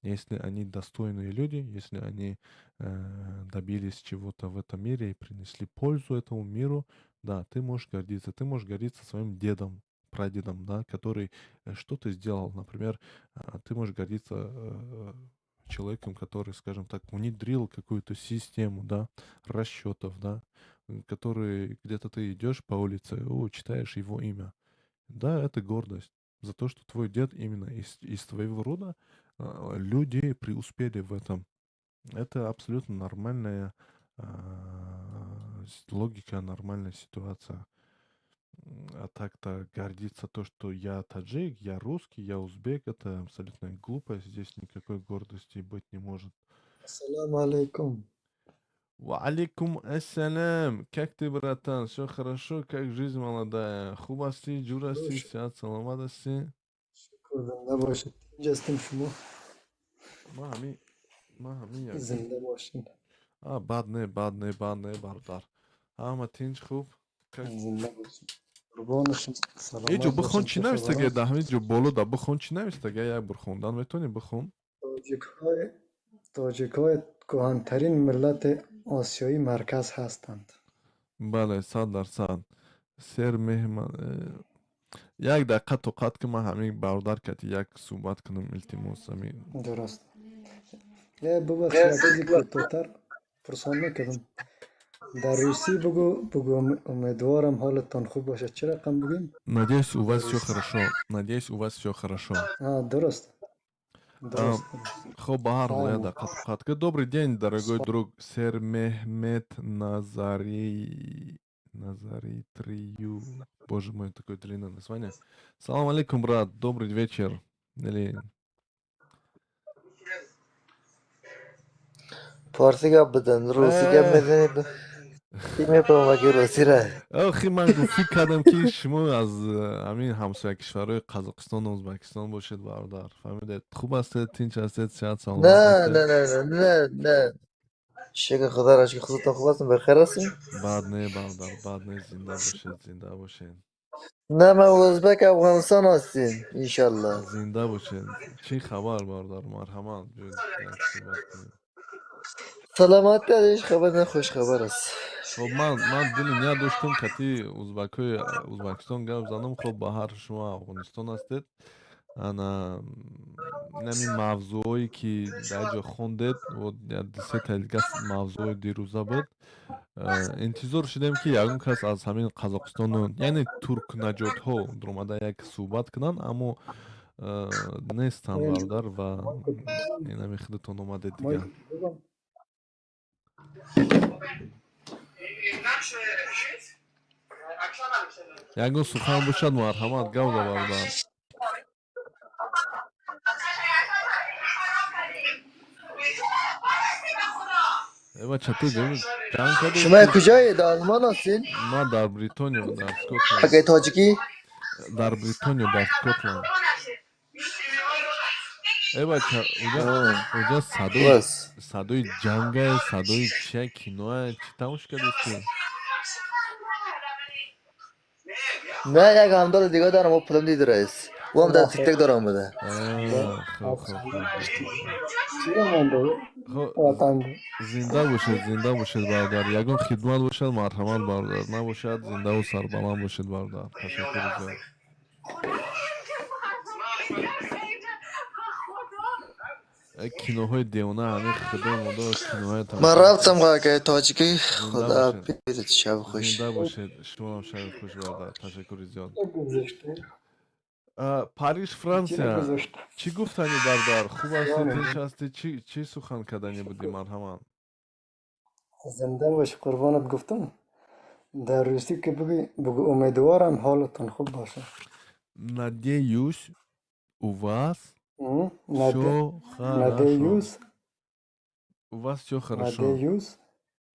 Если они достойные люди, если они добились чего-то в этом мире и принесли пользу этому миру, да, ты можешь гордиться. Ты можешь гордиться своим дедом, прадедом, да, который что-то сделал. Например, ты можешь гордиться человеком, который, скажем так, внедрил какую-то систему, да, расчетов, да, который где-то ты идешь по улице, читаешь его имя. Да, это гордость за то, что твой дед именно из твоего рода люди преуспели в этом. Это абсолютно нормальная логика, нормальная ситуация. А так-то гордиться то, что я таджик, я русский, я узбек, это абсолютная глупость. Здесь никакой гордости быть не может. Ассаламу алейкум. Валикум ассалям. Как ты, братан? Все хорошо? Как жизнь молодая? Хубасти, джурасти, сят, саламадасти. Шукр, зинда бошед. Инҷастем шумо. Ма ҳамин як. Зинда бошед. бад не, бардар. Ҳама тинч хуб? Зинда бошед. Қурбони шумо. Саломат Эҷо бихон бошед. чӣ навистага? Даҳмид ҷо боло да бихон чӣ навистага? Як бор хондан метавонӣ бихон? тоҷикҳои кӯҳантарин миллати осиёи марказ ҳастанд. Бале, 100%. Сер меҳман. Як дақиқа тоқат ки ман ҳамин бардар кати як суҳбат кунам, илтимос. Дураст. Бубахш, як чизи кӯтоҳтар пурсон мекардам. Дар русӣ бугӯ умедворам ҳолатон хуб бошад. Чӣ рақам бугем? Надеюсь, у вас всё хорошо. Надеюсь, у вас всё хорошо. Дураст. Хоб, ба ҳар ҳол як дақиқа тоқат ки. Добрый день, дорогой друг. Сер Меҳмед Назаритрию. Боже мой, такое длинное название. Салам алейкум, брат. Добрый вечер. فارسی گپ بدن روسی گپ میزنید میفهمم اگه روسی را آخی من فکر کردم که شما از همین همسایه کشورهای قزاقستان و ازبکستان باشید برادر. فهمیدید؟ خوب هستید؟ تینچ هستید؟ صحت سلامت هستید؟ نه شکر خدا را که خودتان خوب هستین بخیر هستین؟ بعد نه برادر، بعد نه. زنده باشید. نه من ازبک افغانستان هستین انشالله. زنده باشید. چی خبر برادر؟ مرحمت. سلامتی هیچ خبر نه، خوش خبر است. خب من دل نیا داشتم که تی ازبکستان گپ زدم. خب به هر شما افغانستان هستید. ана нами мавзӯое ки дар ҷо хондед се талика мавзӯи дирӯза буд. Интизор шудем ки ягон кас аз ҳамин Қазоқистону яъне туркнаҷотҳо омада як суҳбат кунанд, аммо нестанд бародар ва инами худатон омадед дигар. Ягон сухан бошад марҳамат гавда бародар. Эва чатур ҷанг кардем. شما کجایید؟ آلمان هستین؟ ما дар Бритония дар Скотланд. اگه تاجیکی؟ дар Бритония дар Скотланд. Эва оҷа садои ҷанга, садои чия киноа чӣ тамош кардед? نه یک همدار دیگه دارم و پلم دید رئیس او هم در تیک تک دارم آمده. зинда бошед бародар. Ягон хидмат бошад марҳамат бародар, набошад зиндаву сарбаланд бошед бародар. Ташаккури зиёд. киноҳои девона ҳамин худо мудо киноҳои من رفتم که تاجیکی خدا پیرت شب خوش. зинда бошед. Шумо ҳам шаби хуш бародар. Ташаккури зиёд. Париж, Франсия. Чӣ гуфтанӣ бародар? Хуб асти, тинч асти? Чӣ сухан кардани будӣ? Марҳамат. زنده باش قربانت گفتم در روسی که بگو امیدوارم حالتون خوب باشه. Надеюсь, у вас всё Надеюсь. У вас всё хорошо.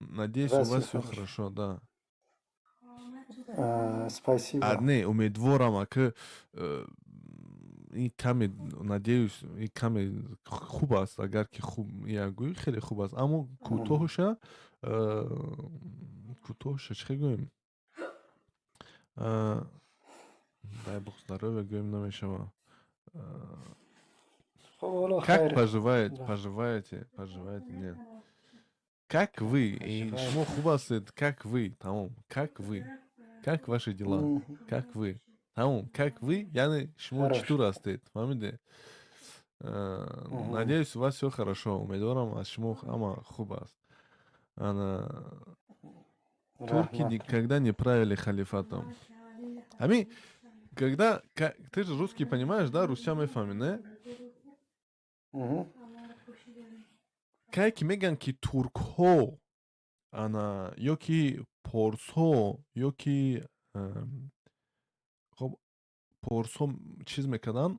Надеюсь, у вас всё хорошо, да. Спасибо. Не, умедворам, ака ин каме, надеюсь, ин каме хуб аст, агар ки хуб ягӯӣ хеле хуб аст, аммо кӯтоҳуша чӣ хел гӯем? Дай бог здоровья гӯем намешавад. Как поживаете? Нет. Как вы? Шумо хуб ҳастед? Как вы? Тамом. Как вы? Как ваши дела? Как вы? Тамом. Как вы? Яъне шумо чутур ҳастед? Фаҳмидед? Надеюсь, у вас всё хорошо. Умедворам, аз шумо ҳама хуб аст. Турки никогда не правили халифатом. Ами, когда ты же русский понимаешь, да? Руся мефаҳми, не? Кай ки меган ки туркҳо ё ки порсҳо ё ки хоб порсҳо чиз мекарданд,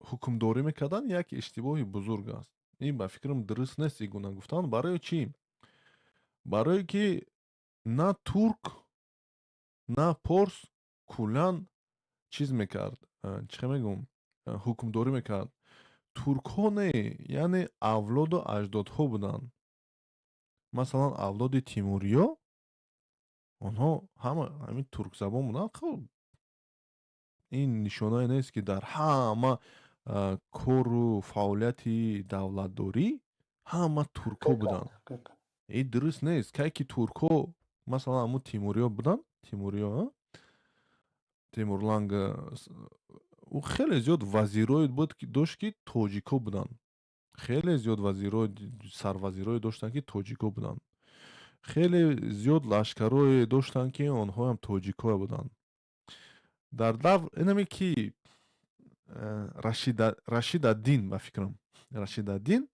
ҳукмдорӣ мекарданд, як иштибоҳи бузург аст. Ин ба фикрам дуруст нест ин гуна гуфтан. Барои чӣ? Барое ки на турк, на порс куллан чиз мекард, чӣ хел мегӯм, ҳукмдорӣ мекард. Туркҳо не, яъне авлоду аҷдодҳо буданд. Масалан, авлоди Тимуриё, онҳо ҳама ҳамин туркзабон буданд. Хуб, ин нишонае нест ки дар ҳама кору фаъолияти давлатдорӣ ҳама туркҳо буданд. Ин дуруст нест. Кай ки туркҳо, масалан, ҳамун Тимуриё буданд, Тимурланг, ӯ хеле зиёд вазирои дошт ки тоҷико буданд. Хеле зиёд вазирои, сарвазирои доштанд ки тоҷико буданд. Хеле зиёд лашкарое доштанд ки онҳо ҳам тоҷико буданд. Дар давр инаме ки Рашид ад-Дин ба фикрам. Рашид ад-Дин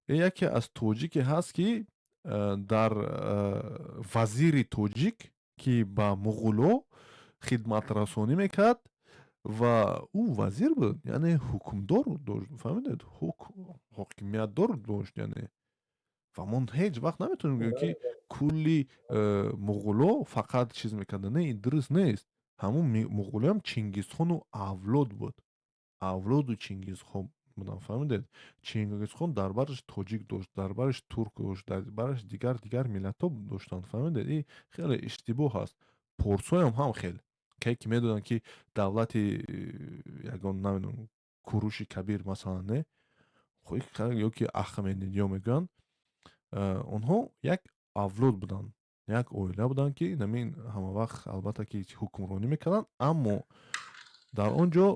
яке аз тоҷике ҳаст ки дар вазири тоҷик ки ба муғуло хидматрасонӣ мекард ва ӯ вазир буд, яъне ҳукмдор дошт, фаҳмидед? ҳокимиятдор дошт, яъне ва мон ҳеҷ вақт наметавонем гӯем ки кулли муғуло фақат чиз мекарданд. Не, ин дуруст нест. Ҳамун муғулоям Чингизхону авлод буд. Авлоду Чингизхон буданд, фаҳмидед? Чингизхон дар бараш тоҷик дошт, дар бараш турк дошт, дар бараш дигар миллатҳо доштанд, фаҳмидед? Ин хеле иштибоҳ аст. Порсоям ҳам хел. Кай ки медонанд ки давлати ягон намедонам Куруши Кабир масалан, не? Ё ки Ахмеднеҷо мегӯянд, онҳо як авлод буданд, як оила буданд ки намин ҳамавақт албатта ки ҳукмронӣ мекарданд, аммо дар он ҷо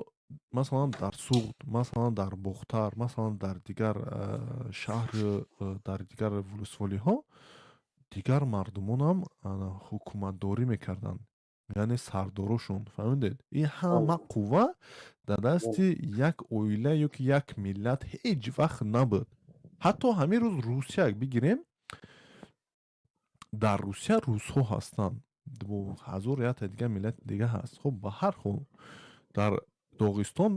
масалан дар суғд, масалан дар бухтар, масалан дар дигар шаҳру дар дигар вулусволиҳо дигар мардумонам ҳукуматдорӣ мекарданд, яъне сардорошон, фаҳмидед? Ин ҳама қувва дар дасти як оила ёки як миллат ҳеҷ вақт набуд. ҳатто ҳамин рӯз Русия бигирем, дар Русия русҳо ҳастанд, бо ҳазор якта дигар миллати дига ҳаст. Хоб ба ҳар ҳол дар Доғистон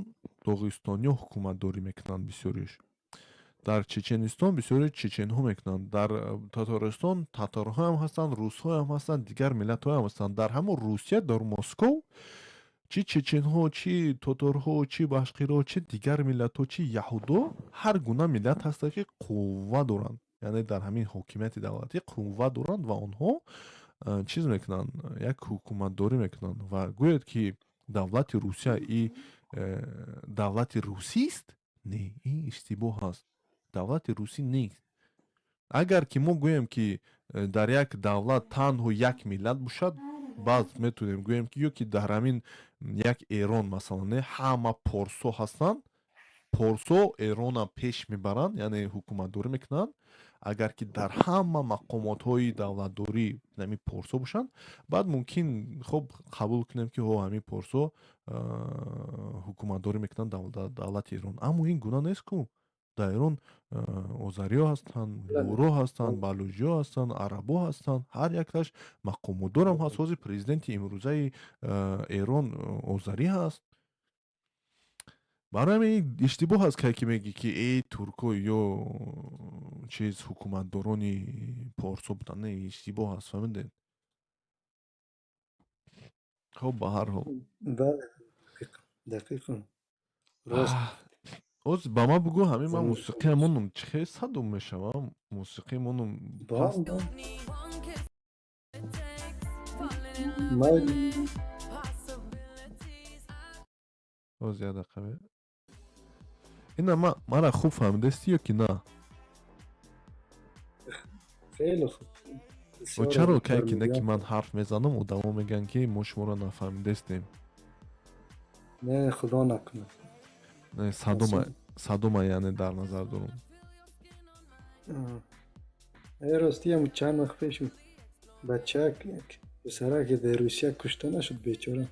доғистониё ҳукуматдорӣ мекунанд бисёриш. Дар Чеченистон бисёри чеченҳо мекунанд. Дар Татаристон татарҳоям ҳастанд, русҳоям ҳастанд, дигар миллатҳоям ҳастанд. Дар ҳамон Русия, дар Москов чӣ чеченҳо, чӣ татарҳо, чӣ башқиро, чӣ дигар миллатҳо, чӣ яҳудо, ҳар гуна миллат ҳастанд, ки қувва доранд. Яъне дар ҳамин ҳокимияти давлатӣ қувва доранд ва онҳо чиз мекунанд, як ҳукуматдорӣ мекунанд ва гӯяд ки давлати Русия давлати русист. Не, ин иштибоҳ аст. Давлати русӣ нест. Агар ки мо гӯем ки дар як давлат танҳо як миллат бошад, баъд метавонем гӯем ки ёки дар ҳамин як Эрон масалан ҳама порсо ҳастанд, порсо Эрона пеш мебаранд, яъне ҳукуматдорӣ мекунанд. Агар ки дар ҳама мақомотҳои давлатдорӣ ҳамин порсо бошанд, баъд мумкин хоб қабул кунем ки ҳамин порсо ҳукуматдорӣ мекунанд давлати Эрон. Аммо ин гуна нест ку. Дар Эрон озариё ҳастанд, луро ҳастанд, балӯчиё ҳастанд, арабо ҳастанд, ҳар якташ мақомотдорам ҳаст. ҳозир президенти имрӯзаи Эрон озарӣ ҳаст. барои ҳамин иштибоҳ аст ки мегӣ ки турко ё чиз ҳукуматдорони порсо буданд. Не, иштибоҳ аст, фаҳмидед? хоб ба ҳар ҳол бале, дақиқан рост. ҳозир ба ман бигӯ ҳамин ман мусиқиамонум чӣ хел садом мешавам? Мусиқиамонум паст. ҳозир як дақиқа бе. Ина мара хуб фаҳмидасти ё ки на? хеле хуб. чаро ки на ки ман ҳарф мезанам одамо мегӯянд ки мо шуморо нафаҳмидастем. Не, худо накунад. Не, садома яъне дар назар дорам. ростиам чанд вақт пеш бачаак писараки дар Русия кушта нашуд бечора.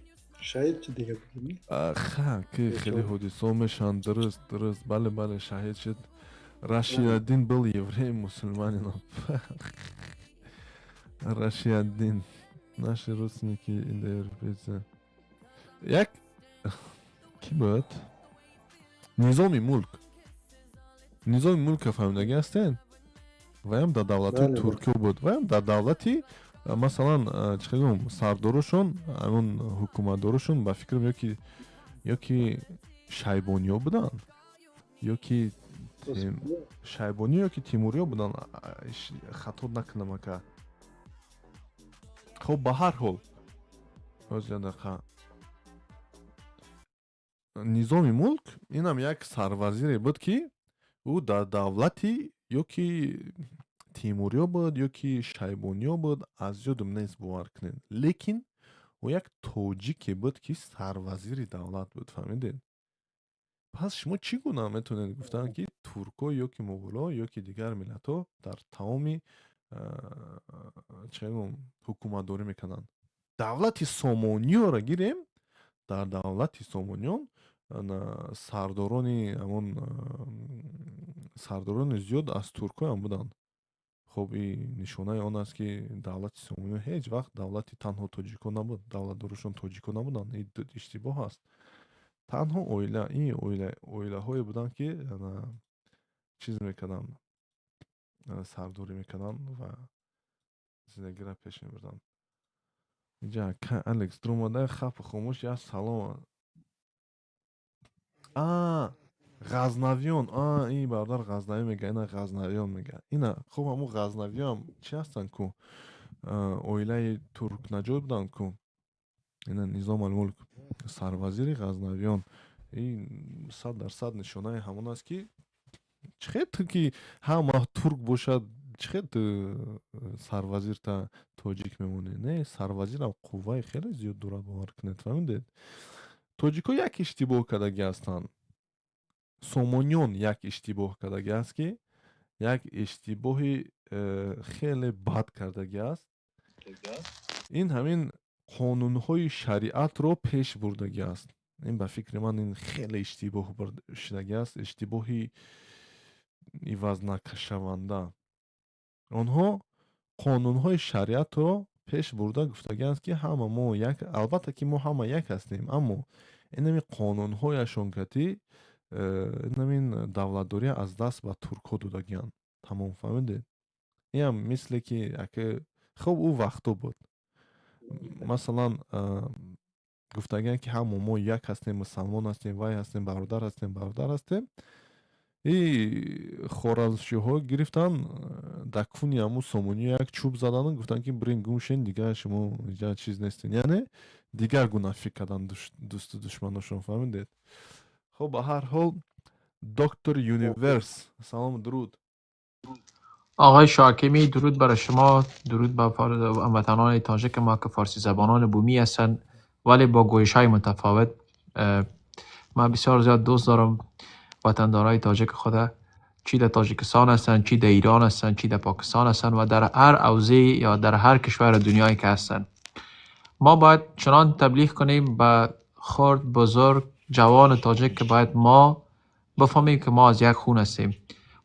Шаҳид чи дига бигем? Ха, ки хеле ҳодисаҳо мешаванд. Дуруст, бале шаҳид шуд. Рашидаддин был еврей, мусулманин. Рашидаддин наши родственники индоевропейцы. Як ки буд? Низоми мулк. Низоми мулка фаҳмидаги ҳастед? Ваям дар давлати Туркиё буд. Ваям дар давлати масалан чӣ хел гӯям сардорошон, ҳамон ҳукуматдорошон ба фикрам ёки шайбониё буданд, ёки шайбониё ёки тимуриё буданд. Хато накунам ака. хоб ба ҳар ҳол ҳозир як дақиқа. Низоми мулк инам як сарвазире буд ки ӯ дар давлати ёки тимуриё буд ёки шайбониё буд, аз ёдам нест, бовар кунед. Лекин ӯ як тоҷике буд ки сарвазири давлат буд, фаҳмидед? пас шумо чӣ гуна метавонед гуфтан ки турко ёки моғуло ёки дигар миллатҳо дар тамоми ҳукуматдорӣ мекунанд? Давлати Сомониёро гирем. Дар давлати Сомониён сардорони зиёд аз туркоям буданд. хоб ин нишонаи он аст ки давлати Сомониё ҳеҷ вақт давлати танҳо тоҷико набуд. Давлатдорошон тоҷико набуданд. Ин иштибоҳ аст. Танҳо оилаҳое буданд ки чиз мекарданд, сардорӣ мекарданд ва зиндагиро пеш мебурданд. инҷа Алекс дромадаи хапу хомӯш як салом. ғазнавиён. Ин бародар ғазнавӣ мегӯяд, ина ғазнавиён мегӯяд. Ина хоб ҳамун ғазнавиёам чӣ ҳастанд ку? Оилаи туркнаҷот буданд ку. Ина Низом алмулк сарвазири ғазнавиён. Ин 100% нишонаи ҳамон аст ки чӣ хел ту ки ҳама турк бошад, чӣ хел ту сарвазирта тоҷик мемонӣ? Не, сарвазирам қувваи хеле зиёд дорад, бовар кунед, фаҳмидед? тоҷико як иштибоҳ кардаги ҳастанд. сомониён як иштибоҳ кардаги аст ки як иштибоҳи хеле бад кардаги аст. ин ҳамин қонунҳои шариатро пеш бурдаги аст. ин ба фикри ман ин хеле иштибоҳ шудаги аст, иштибоҳи ивазнакашаванда. онҳо қонунҳои шариатро пеш бурда гуфтагианд ки ҳама мо як, албатта ки мо ҳама як ҳастем, аммо инами қонунҳояшон кати инамин давлатдория аз даст ба туркҳо додагианд. тамом фаҳмидед? инам мисле ки хуб ӯ вақто буд. масалан гуфтагианд ки ҳама мо як ҳастем, мусалмон ҳастем, вай ҳастем, бародар ҳастем. И хоразмшиҳо гирифтан дакфуни ҳамун сомониё як чӯб задану гуфтанд ки бирин гумшен, дигар шумо иҷа чиз нестен. яъне дигар гуна фикр кардан дӯсту душманошон, фаҳмидед? хуб ба ҳар ҳол доктор юниверс, салом, дуруд. آقای شاکمی، درود برای شما، درود به هموطنان تاجیک ما که فارسی زبانان بومی هستند ولی با گویش های متفاوت. من بسیار زیاد دوست دارم وطندارای تاجیک خدا، چی در تاجیکستان هستند، چی در ایران هستند، چی در پاکستان هستند و در هر حوزه یا در هر کشور دنیایی که هستند. ما باید چنان تبلیغ کنیم به خرد، بزرگ، جوان تاجیک که باید ما بفهمیم که ما از یک خون هستیم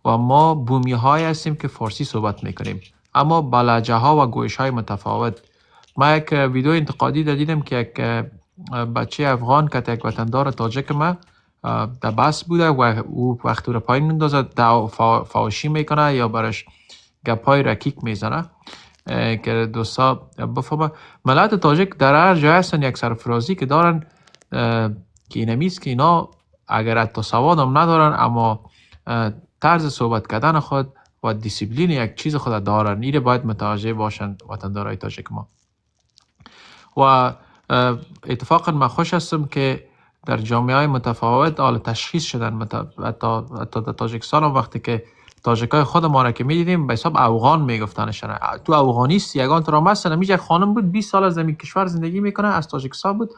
و ما بومی های هستیم که فارسی صحبت میکنیم، اما با لهجه ها و گویش های متفاوت. ما یک ویدیو انتقادی دیدم که یک بچه افغان که یک وطندار تاجیک ما در بس بوده و او وقتی رو پایین میندازه فحاشی میکنه یا برش گپای رکیک میزنه که دوستا بفهمه. ملت تاجیک در هر جای هستن یک سرفرازی که دارن که اینمیست که اینا اگر حتی سواد هم ندارن اما طرز صحبت کردن خود و دیسیپلین یک چیز خود دارن. اینه باید متوجه باشن وطندارای تاجیک ما. و اتفاقا من خوش هستم که در جامعه های متفاوت حال تشخیص شدن. حتی در تاجیکستان هم وقتی که تاجیکای خود ما را که میدیدیم به حساب افغان میگفتنشون. تو افغانیست یگان تو را مثلا میگه خانم بود 20 سال از زمین کشور زندگی میکنه، از تاجیکستان بود.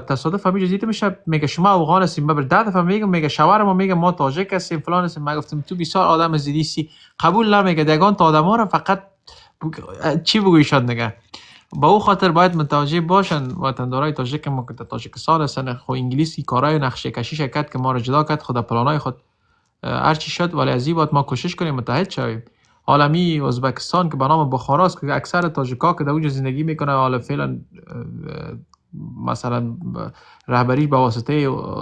تصادف همیشه دیده میشه میگه شما افغان هستیم، ببر 10 دفعه میگه شوهرم میگه ما تاجیک هستیم فلان هستیم. من گفتم تو بسیار آدم زیدیستی، قبول نمیگه دگان تا آدما رو فقط چی بگویشان نگه. با او خاطر باید متوجه باشن وطندارای تاجیک ما که در تاجیکستان هستن. خو انگلیسی کارهای نقشه کشی شرکت که ما رو جدا کرد، خود پلانای خود هر چی شد، ولی از این باید ما کوشش کنیم متحد شویم. عالمی ازبکستان که به نام بخارا است که اکثر تاجیکا که در اونجا زندگی میکنه حالا فعلا مثلا رهبری به واسطه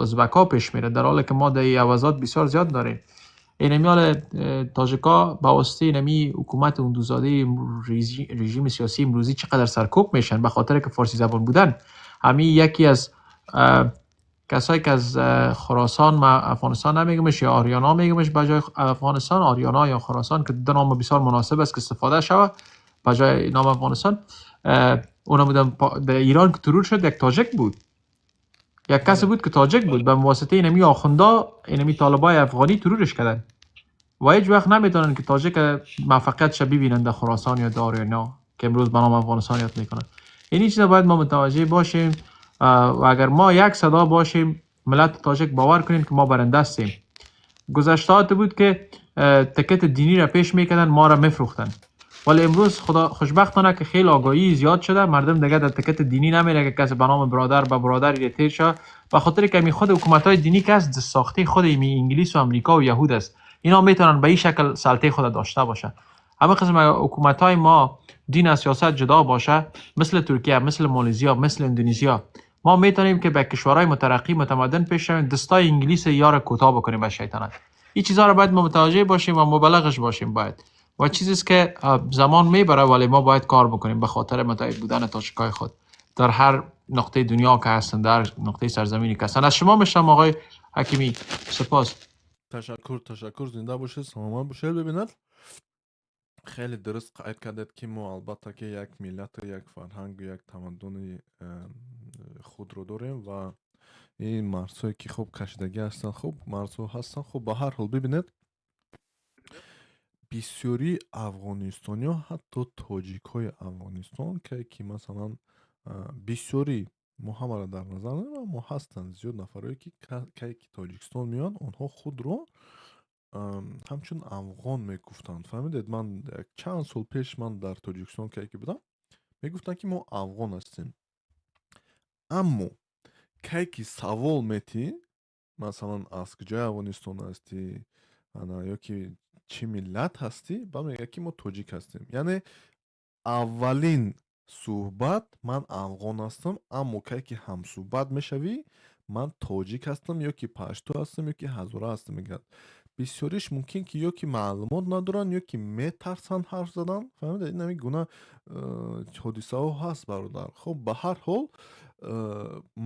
ازبکا پیش میره، در حالی که ما در عوضات بسیار زیاد داریم. اینمی حال تاجیکا به واسطه اینمی حکومت اندوزاده رژیم سیاسی امروزی چقدر سرکوب میشن به خاطر که فارسی زبان بودن. همین یکی از کسایی که از خراسان ما افغانستان نمیگمش یا آریانا میگمش به جای افغانستان، آریانا یا خراسان که دو نام بسیار مناسب است که استفاده شود به جای نام افغانستان. اونا بودن در ایران که ترور شد یک تاجیک بود، یک کسی بود که تاجیک بود، به واسطه اینمی آخوندا اینمی طالبای افغانی ترورش کردن و هیچ وقت نمیتونن که تاجیک موفقیتش ببینن در خراسان یا در آریانا که امروز به نام افغانستان یاد میکنن. این چیزا باید ما متوجه باشیم و اگر ما یک صدا باشیم ملت تاجیک باور کنیم که ما برنده هستیم. گذشتهات بود که تکت دینی را پیش میکردن، ما را میفروختن، ولی امروز خدا خوشبختانه که خیلی آگاهی زیاد شده، مردم دیگه در تکت دینی نمیره که کسی به نام برادر به برادر تیر شه، به خاطر که خود حکومت‌های دینی که از ساخته خود انگلیس و امریکا و یهود است. اینا میتونن به این شکل سلطه خود داشته باشه. همه قسم حکومت‌های ما دین از سیاست جدا باشه، مثل ترکیه، مثل مالزی، مثل اندونزیا، ما میتونیم که به کشورهای مترقی متمدن پیش رویم، دستای انگلیس یار کوتاه بکنیم به شیطنت. این چیزا رو باید ما متوجه باشیم و مبلغش باشیم باید. و چیزی است که زمان میبره ولی ما باید کار بکنیم به خاطر متحد بودن تاجیکای خود در هر نقطه دنیا که هستن، در نقطه سرزمینی که هستن. از شما میشم آقای حکیمی. سپاس. تشکر زنده باشید، سلامت باشید. ببینید خیلی درست قید کردید که ما البته که یک ملت، یک فرهنگ، یک تمدن خود رو داریم و این مرزهایی که خوب کشیدگی هستن، خوب مرزها هستن. خوب به هر حال ببینید بسیاری افغانستانی ها، حتی تاجیک های افغانستان که مثلا بسیاری мо ҳамаро дар назар надорем, аммо ҳастанд зиёд нафарое ки ки тоҷикистон меоянд, онҳо худро ҳамчун афғон мегуфтанд. Фаҳмидед, ман як чанд сол пеш ман дар тоҷикистон ки будам, мегуфтанд ки мо афғон ҳастем. Аммо ки савол метӣ, масалан аз куҷои Афғонистон ҳастӣ ё ки чӣ миллат ҳастӣ, баъд мегӯяд ки мо тоҷик ҳастем. Яъне аввалин суҳбат ман афғон ҳастам, аммо ки ҳамсуҳбат мешавӣ, ман тоҷик ҳастам ё ки пашту ҳастам ё ки ҳазора ҳастам мегӯяд. Бисёриш мумкин ки ё ки маълумот надоранд ё ки метарсанд ҳарф задан. Фаҳмидед, ин ҳамин гуна ҳодисаҳо ҳаст бародар. Хоб ба ҳар ҳол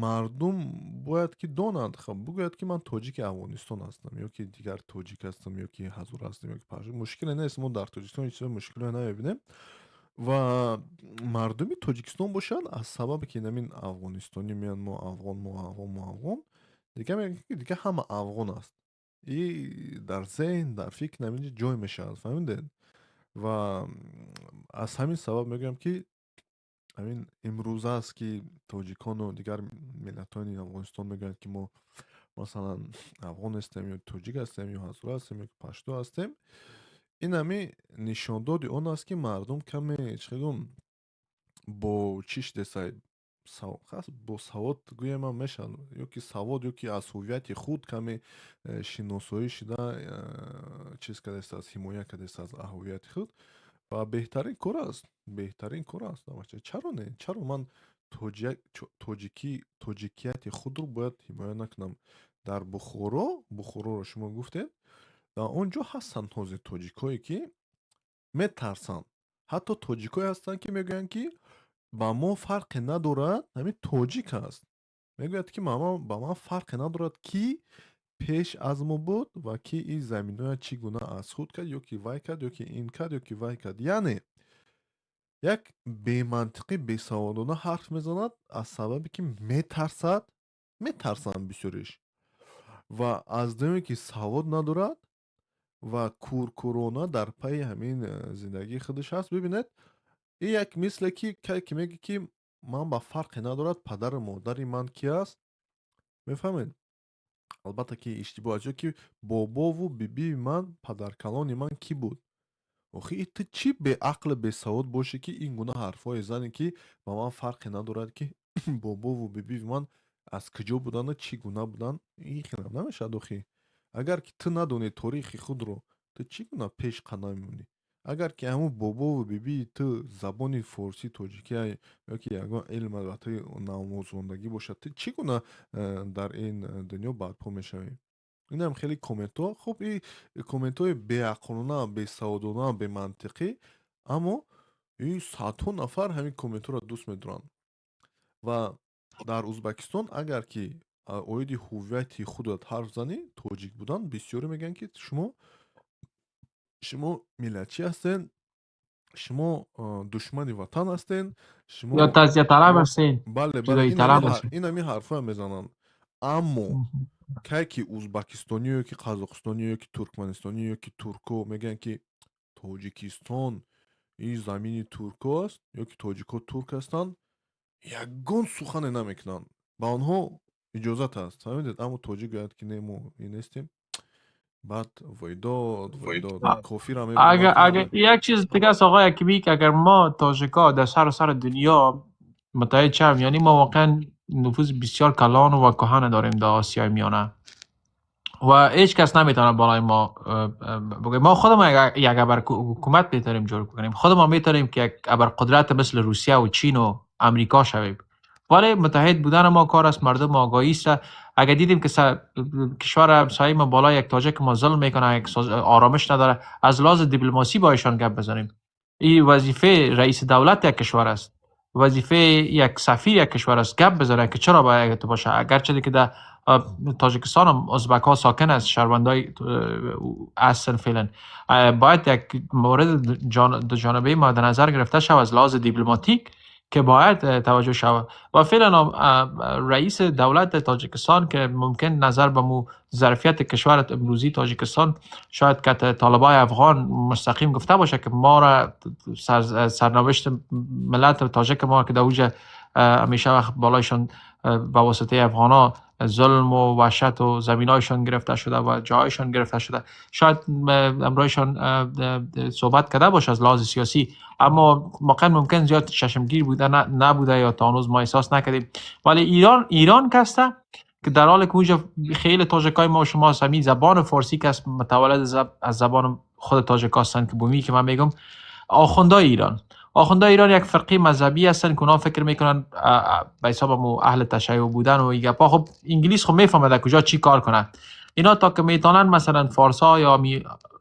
мардум бояд ки донанд, хоб бигӯяд ки ман тоҷики Афғонистон ҳастам ё ки дигар тоҷик ҳастам ё ки ҳазора ҳастам ё ки пашту. Мушкиле нест, мо дар Тоҷикистон ҳеҷ чизе мушкиле намебинем. Ва мардуми Тоҷикистон бошад, аз сабабе ки намин афғонистонӣ меянд, мо афғон, дига ҳама афғон аст. И дар зеҳн, дар фикр наминҷа ҷой мешавад, фаҳмидед? Ва аз ҳамин сабаб мегӯям ки ҳамин имрӯза аст ки тоҷикону дигар миллатони Афғонистон мегӯянд ки мо масалан афғон ҳастем ё тоҷик ҳастем ё ҳазора ҳастем ё пашту ҳастем. Ин ҳамин нишондоди он аст ки мардум каме чиқидум бо чиш десай бо савод гӯям мешавад, ё ки савод ё ки аз ҳуввияти худ каме шиносоӣ шуда чиз кардест, аз ҳимоя кардест аз ҳуввияти худ. Ва беҳтарин кор аст, чаро не? Чаро ман тоҷикияти худро бояд ҳимоя накунам? Дар Бухороро шумо гуфтед, дар он ҷо ҳастанд ҳозир тоҷикое ки метарсанд. Ҳатто тоҷикое ҳастанд ки мегӯянд ки ба мо фарқе надорад, ҳамин тоҷик аст. Мегӯяд ки ба ман фарқе надорад ки пеш аз мо буд ва ки ин заминоя чӣ гуна аз худ кард, ё ки вай кард, ё ки ин кард, ё ки вай кард. Яъне як бемантиқӣ, бесаводона ҳарф мезанад аз сабабе ки метарсанд бисёриш. Ва аз дуюме ки савод надорад ва куркурона дар пайи ҳамин зиндагии худаш аст. Бибинед, ин як мисле ки меге ки ман ба фарқе надорад падару модари ман ки аст. Мефаҳмед? Албатта ки иштибоҳ аст, ё ки бобову бибии ман, падаркалони ман кӣ буд? Охи ту чӣ беақлу бесавод бошӣ ки ин гуна ҳарфҳое зани ки ба ман фарқе надорад ки бобову бибии ман аз куҷо буданду чӣ гуна буданд? Ин хеле намешавад охи. Агар ки ту надонӣ тарихи худро, ту чӣ гуна пеш қадам мемонӣ? Агар ки ҳамун бобову бибии ту забони форсӣ, тоҷикия ё ки ягон илм албатта навомӯзондагӣ бошад, ту чӣ гуна дар ин дунё барпо мешавӣ? Инам хеле комментҳо. Хуб, ин комментҳои беақлона, бесаводона, бемантиқӣ, аммо ин садҳо нафар ҳамин комментҳоро дӯст медоранд. Ва дар Узбекистон агар ки оиди ҳуввияти худат ҳарф занӣ, тоҷик будан, бисёре мегӯянд ки шумо миллатчӣ ҳастед, шумо душмани ватан ҳастед, шумо ё таззияталаб ҳастед, бале, ҷудоиталаб ҳастед. ин ҳамин ҳарфҳоро мезананд. Аммо ки узбекистонӣ ё ки қазоқистонӣ ё ки туркманистонӣ ё ки турко мегӯянд ки Тоҷикистон ин замини турко аст ё ки тоҷико турк ҳастанд, ягон сухане намекунанд. Ба онҳо иҷозат аст. Фаҳмидед? Аммо тоҷик гӯяд ки не, мо ин ҳастем. Баъд войдод кофира агар як чиз дига аст оғои Акимӣ, ки агар мо тоҷико дар саросари дунё мутаҳид шавем, яъни мо воқеан нуфузи бисёр калону ва кӯҳане дорем дар Осиёи Миёна ва ҳеҷ кас наметавонад болои мо бигӯяд. Мо худмон як абарҳукумат метавонем ҷорӣ кунем, худмон метавонем ки як абарқудрати мисли Русияу Чину Амрико шавем. вале муттаҳид будани мо кор аст, мардум огоҳист. Агар дидем ки кишвар ҳамсояи мо боло як тоҷики мо зулм мекунад, як оромиш надорад, аз лиҳози дипломасӣ бо ишон гап бизанем. ин вазифаи раиси давлати як кишвар аст, вазифаи як сафири як кишвар аст, гап бизанад ки чаро бояд то бошад. Агарчанде ки дар Тоҷикистон ҳам ӯзбекҳо сокин аст, шаҳрвандои ҳастанд феълан, бояд як морид дуҷонибаи мадди назар гирифта шавад аз лиҳози дипломатик که باید توجه شود و فعلا رئیس دولت تاجیکستان که ممکن نظر به مو ظرفیت کشور امروزی تاجیکستان شاید که طالبای افغان مستقیم گفته باشه که ما را سرنوشت ملت تاجیک ما که در اوج همیشه وقت بالایشان به واسطه افغانا ظلم و وحشت و زمینایشان گرفته شده و جایشان گرفته شده. شاید امروزشان صحبت کرده باشه از لحاظ سیاسی، اما واقعا ممکن زیاد چشمگیر بوده نبوده یا تا هنوز ما احساس نکردیم. ولی ایران کسته که در حال که اونجا خیلی تاجکای ما و شما همین زبان فارسی که متولد از زبان خود تاجک هستند که بومی که من میگم، آخوندای ایران یک فرقه مذهبی هستن که اونا فکر میکنن به حساب اهل تشیع بودن و این گپا. خب انگلیس خب میفهمه در کجا چی کار کنه. اینا تا که میتونن مثلا فارسا یا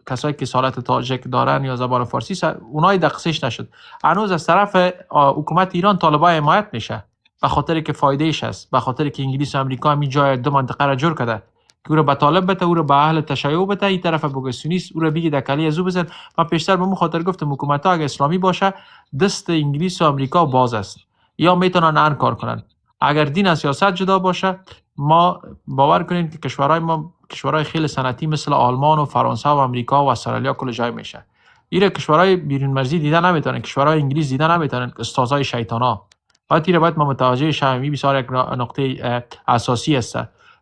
کسایی که سالت تاجک دارن یا زبان فارسی اونای دقیقش نشد. هنوز از طرف حکومت ایران طالبان حمایت میشه به خاطر که فایدهش هست، به خاطر که انگلیس و امریکا همین جای دو منطقه را جور کرده که او را به طالب بده، او را به اهل تشیع بده، این طرف بوگسونیست او را بگی دکلی از او بزن. من پیشتر به خاطر گفتم حکومت ها اگه اسلامی باشه دست انگلیس و امریکا باز است، یا میتونن هر کار کنن. اگر دین از سیاست جدا باشه، ما باور کنیم که کشورهای ما کشورهای خیلی صنعتی مثل آلمان و فرانسه و امریکا و استرالیا کل جای میشه. ایره کشورهای بیرون مرزی دیده نمیتونن، کشورهای انگلیس دیده نمیتونن، استادای شیطانا. باید ما متوجه شویم بسیار یک نقطه اساسی است.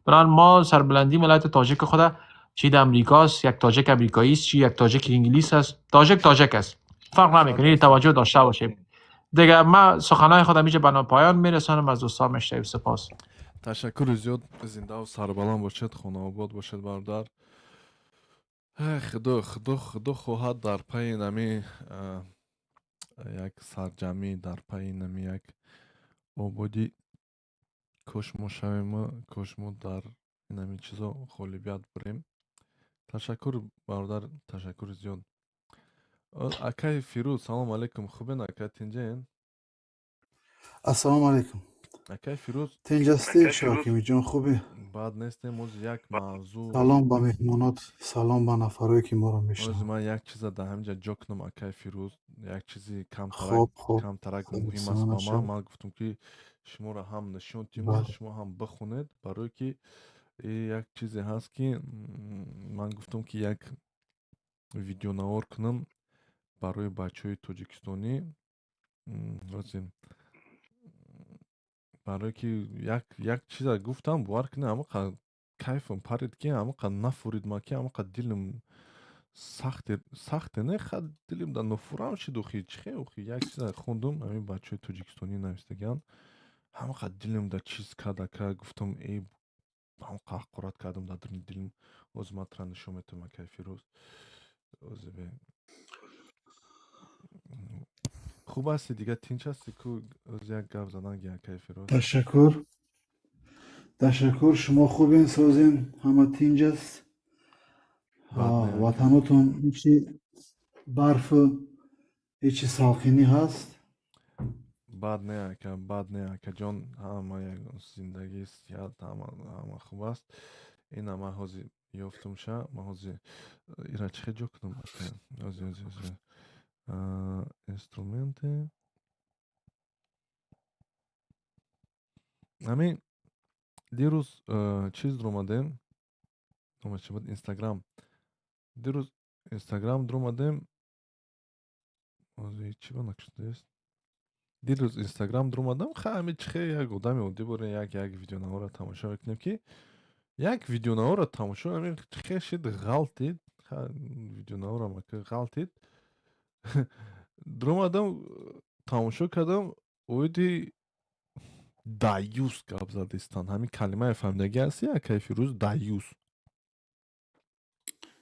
بران ما سربلندی ملت تاجیک خود چی در امریکاست، یک تاجیک امریکایی است، چی یک تاجیک انگلیس است، تاجیک است، فرق نمیکنه. توجه داشته باشیم دیگه. ما سخنهای خودم اینجا به پایان میرسانم. از دوستان مشتاق سپاس. تشکر زیاد. زنده و سربلند باشد، خانه آباد باشد برادر. خدا خواهد در پای نمی یک سرجمی، در پای نمی یک آبادی کاش ما شویم، کاش ما در این چیزا غالبیت بریم. تشکر برادر، تشکر زیاد. اکای فیروز، سلام علیکم. خوبین اکای تینجین؟ السلام علیکم. اکای فیروز تینجستی شاکیمی جان خوبی؟ بعد نیستیم از یک موضوع. سلام به مهمانات، سلام به نفرایی که ما رو میشنن. من یک چیز در همینجا جا کنم اکای فیروز، یک چیزی کم ترک مهم است با من گفتم که شما را هم نشون تیم، شما هم بخونید، برای که یک چیزی هست که من گفتم که یک ویدیو نوار کنم برای بچه های تاجیکستانی، برای که یک چیز گفتم باور کنه اما کیفم پرید که اما نفورید ما که اما دلم سخت نه، خد دلم در نفورم شد و خیلی یک چیز خوندم همین بچه های تاجیکستانی نوشتگان اما دلم در چیز که گفتم ای هم قرارت کردم در دلم از مطرح نشون میتونم که فیروز خوب هستی دیگه، تینچ هستی که از یک گفت زدن گه که فیروز. تشکر. شما خوبین سازین؟ همه تینج است؟ وطناتون ایچی برف ایچی ساخینی هست؟ بعد نه که جان همه یک زندگی سیاد همه خوب است. این همه حوزی یافتم شد، من حوزی ایره چه جا کنم حوزی انسترومنت همین دیروز چیز درمادم همه چه بود اینستاگرام، دیروز اینستاگرام درمادم حوزی چی با نکشده است. دیروز اینستاگرام درمادم همه چه یک آدمی اومده بوده یک ویدیو نوار را تماشا میکنیم که یک ویدیو نوار را تماشا همین خیلی شد غلطید، ویدیو نوار را که غلطید درمادم تماشا کردم اویدی دایوس گپ زدستان، همین کلمه فهمیدگی هست یا کیفی روز دایوس.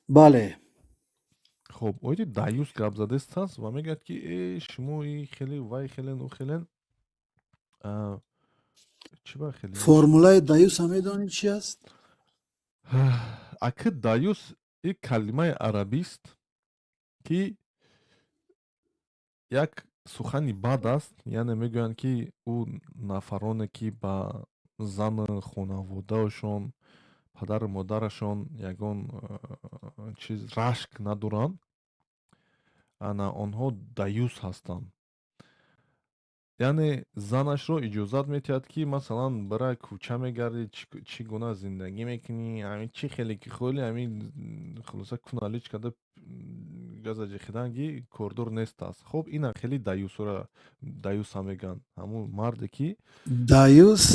بله. خب اویدی دایوس گپ زدستان و میگه که شما خیلی وای خیلی نو خیلی چی با خیلی فرمولای دایوس هم میدونید چی است؟ اکه دایوس یک کلمه عربی است که یک سخنی بد است، یعنی میگویند که او نفرانی که با زن خانوادهشون پدر و مادرشون یگان چیز رشک ندارند، آنها دایوس هستند. яъне занашро иҷозат метиҳад ки масалан барои кӯча мегардӣ, чӣ гуна зиндагӣ мекунӣ, ҳамин чӣ хеле ки холи ҳамин хулоса куналич карда газаҷихиданги кордор нестааст. Хоб ина хеле даюса мегӯянд. Ҳамун марде ки даюс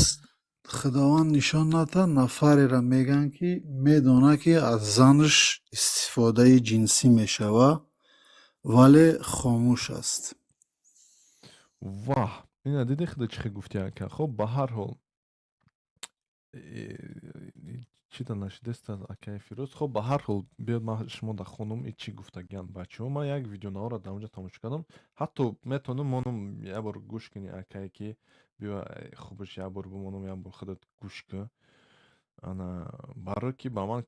худованд нишон надад, нафареро мегӯянд ки медонад ки аз занаш истифодаи ҷинсӣ мешавад, вале хомӯш аст. ваҳ, ина диди худа чӣ хел гуфти ака. Хоб ба ҳар ҳол чида нашидаст аз акаи Фирӯз. Хоб ба ҳар ҳол биёд ман шумо да хонум чӣ гуфтагиянд бачаҳо. Ман як видеонаворро дар онҷо тамошо кардам. Ҳатто метавонам монум як бор гӯш кунӣ акае ки биё хубаш як бор бимонам, як бор худат гӯш кун. Ана барое ки ба ман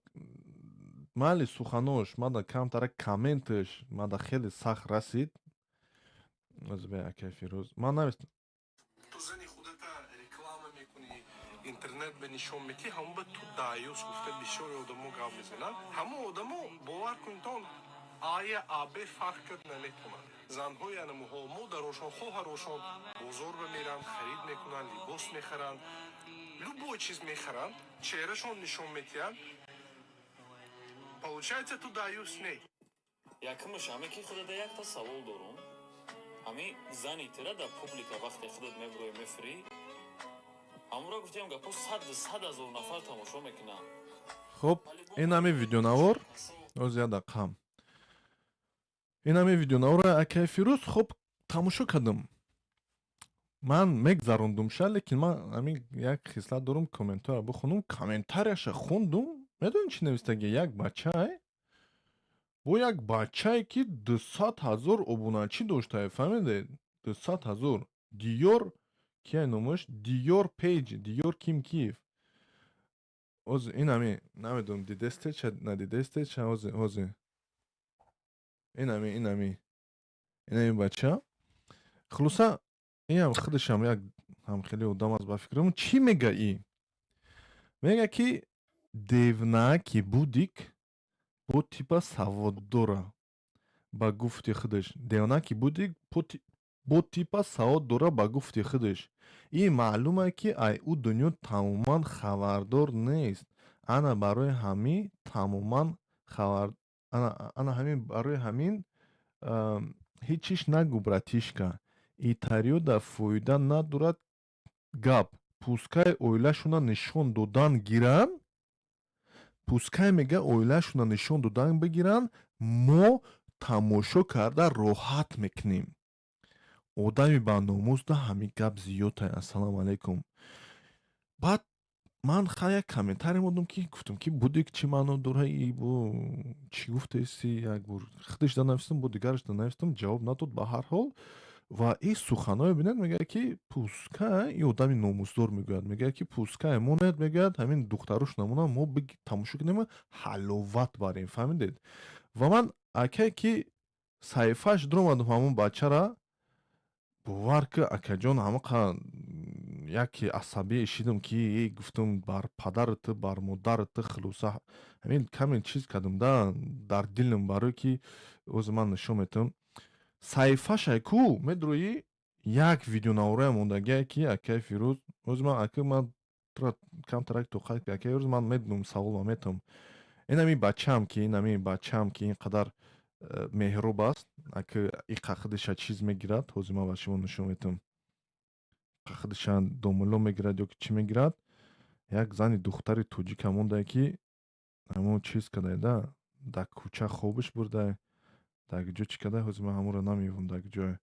майли суханош мада камтара комменташ мада хеле сахт расид. Азбе акаи Фирӯз. Ман навистам. ту зани худата реклама мекунӣ, интернет ба нишон медиҳӣ, ҳамон ба ту даюс гуфта бисёри одамо гап мезананд. Ҳамон одамо бовар кунед он ая абе фарқ кард наметавонанд. занҳои анамуҳо модарошон, хоҳарошон бозор ба меранд, харид мекунанд, либос мехаранд, любой чиз мехаранд, чеҳрашон нишон медиҳанд. Получается ту даюс не. Якмаш ҳаме ки худата якта савол дорум. ҳами зани тира дар публика вақте худат меброи мефирӣ, ҳамура гуфтем гапо 100,000 нафар тамошо мекунанд. Хоб, ин ҳаме видеонавор оз як дақиқа. Ин ҳаме видеонавора акаи Фирӯз хоб тамошо кардам. Ман мегзарондум ша, лекин ман ҳамин як хислат дорум комментарро бихонум. Комментарияша хондум. Медонӣ чӣ навистаги як бачае? Бо як бачае ки 200,000 обуначӣ доштае, фаҳмидед? 200,000. Диёр кияй номаш? Диёр пейҷ, Диёр Ким Киев. Оз ин ҳаме намедонам дидестед ча надидестед ча озе. Ин ҳаме бача. Хулоса инам худашам як ҳам хеле одам аст ба фикрам. Чӣ мега ин? Мега ки девна ки будик бо типа саводдора ба гуфти худаш. Девна ки будик бо типа саводдора ба гуфти худаш. Ин маълума ки ай ӯ дунё тамоман хабардор нест. Ана барои ҳамин тамоман ана ҳамин барои ҳамин ҳеҷ чиш нагӯ братишка. Интервю дар фоида надорад гап. Пускай оилашона нишон додан гиранд. Пускай мега оилашона нишон додан бигиранд, мо тамошо карда роҳат мекунем. Одами ба номус да ҳамин гап зиёдае. Ассалому алайкум. Баъд ман як комментаре модам ки гуфтам ки будик чӣ маъно дорад бо чӣ гуфтаисти як бор худаш да навистам, бо дигараш да навистам, ҷавоб надод ба ҳар ҳол. Ва ин суханое бинед мегӯяд ки пускай ин одами номусдор мегӯяд. Мегӯяд ки пускай монед мегӯяд ҳамин духтаруш намона мо тамошо кунем ҳаловат барем. Фаҳмидед? Ва ман акае ки саҳифааш дуромадам ҳамон бачара бовар ки акаҷон ҳамақа яке асабие шидам ки гуфтам бар падарат бар модарат хулоса ҳамин каме чиз кардам да дар дилам барое ки оз ман нишон метавам. Саҳифашай ку медроӣ як видеонавораи мондагие ки акаи Фирӯз оз ман ака ман камтарак тоқат ки акаи Фирӯз ман медонам савол ма метавам. Ин ҳамин бачаам ки инқадар меҳроб аст, ака иқа худиша чиз мегирад, ҳозир ман ба шумо нишон метавам. Худиша домуло мегирад ё ки чӣ мегирад. Як зани духтари тоҷика мондае ки ҳамон чиз кардае да дар кӯча хобиш бурдае. Дар ҷо чӣ кардае ҳозир ман ҳамонро намеёбам дар ҷое.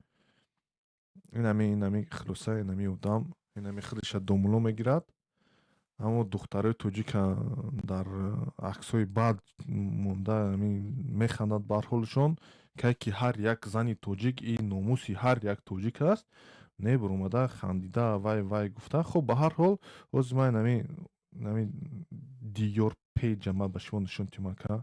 Ин ҳамин хулоса ин ҳамин одам ин ҳамин худиша домуло мегирад. Ҳамон духтарои тоҷика дар аксҳои баъд монда механдад бар ҳолшон кае ки ҳар як зани тоҷик ин номуси ҳар як тоҷик аст. Небаромада хандида вай гуфта. Хоб ба ҳар ҳол ҳозир ман ҳамин Диёр пейҷа ман ба шумо нишон тиҳам ака.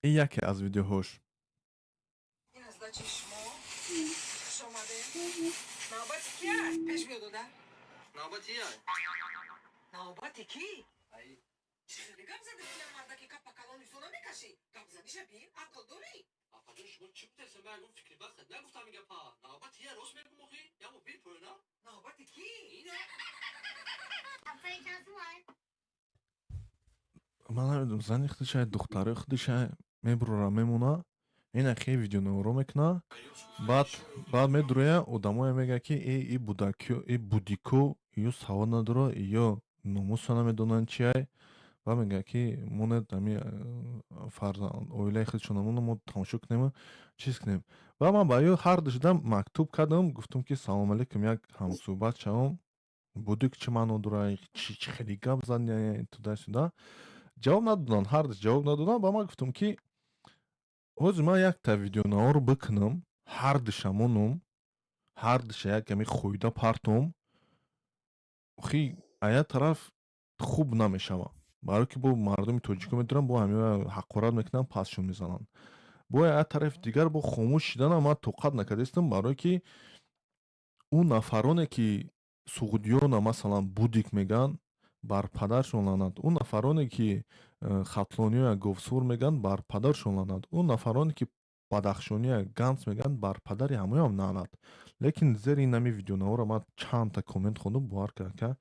ин яке аз видеоҳош. پیش بیاد داده نوبتی های نوبتی کی؟ چیزی گم زده فیلم مرده که کپا کلانی سونا میکشی گم زدیش بین عقل داری آفاجون شما چی بودرسه من گفت فکری بخت نگفتم میگه پا نوبتی های روش میگم مخی یا مو بیر پوینا نوبتی کی؟ اینه من نمیدونم زنی خودش دختره خودش میبروره میمونه این اخی ویدیو نورو میکنه بعد میدروه آدمای میگه که ای بودیکو یو سوا نداره یا ناموس نمیدونن چیه و میگه که مونه دمی فرزند اویله خودشونمون ما تماشا کنیم چیز کنیم و من با یو هر دشدم مکتوب کردم گفتم که سلام علیکم یک همصحبت شوم بودیک چی منو داره چی خیلی گپ زنی تو داشته جواب ندادن هر دش جواب ندادن با من گفتم که اوز ما یک تا ویدیو نور بکنم هر دشمونم هر دش یک کمی خویده پرتم خی ایا طرف خوب نمیشوه برای که با مردم توجیکو میدارن با همه حقارت میکنن پسشون میزنن با ایا طرف دیگر با خاموش شدن ما توقت نکردستم برای که اون نفرانه که سعودیان مثلا بودیک میگن بر پدرشون لعنت اون نفرانی که خطلانی یا گوفسور میگن بر پدرشون لعنت اون نفرانی که بدخشانی یا گنس میگن بر پدری همه هم لعنت لیکن زیر این نمی ویدیو نورا ما چند تا کامنت خوندم بار که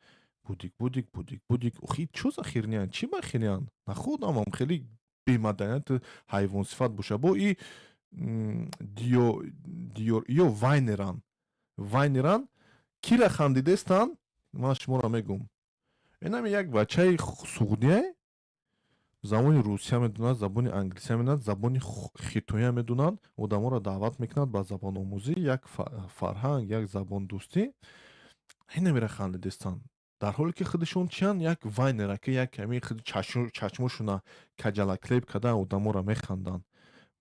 بودیک اخی چوز خیرنیان چی با خیرنیان نه خودم هم خیلی بی‌مدنیت حیوان صفت باشه با ای دیو واینران کی را خندیدستان من شما را میگم اینم یک بچه سعودیه زبان روسیه میدونن زبان انگلیسی میدونن زبان خیتویی میدونن آدما را دعوت میکنند با زبان آموزی یک فرهنگ یک زبان دوستی این نمیره خندیدستان در حالی که خودشون چیان یک واینره که یک کمی خود چشمشون کجلا کلیپ کده آدما را میخندن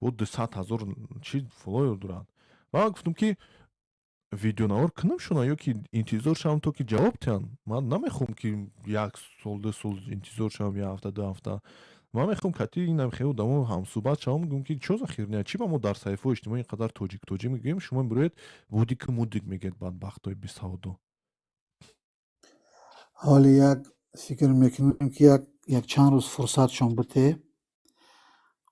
بود 200,000 چی فالوور دارن و من گفتم که ویدیو نور کنم شونا یا که انتظار شوم تو که جواب تیان من نمیخوام که یک سال 2 سال انتظار شوم یا هفته 2 هفته من میخوام کتی این نمیخوام دامو هم صحبت شوم میگم که چوز خیرنیه چی با ما در صحیفه اجتماعی اینقدر توجیک میگیم شما بروید بودیک مودیک میگید بدبختای 22 حالا یک فکر میکنم که یک چند روز فرصت شون بته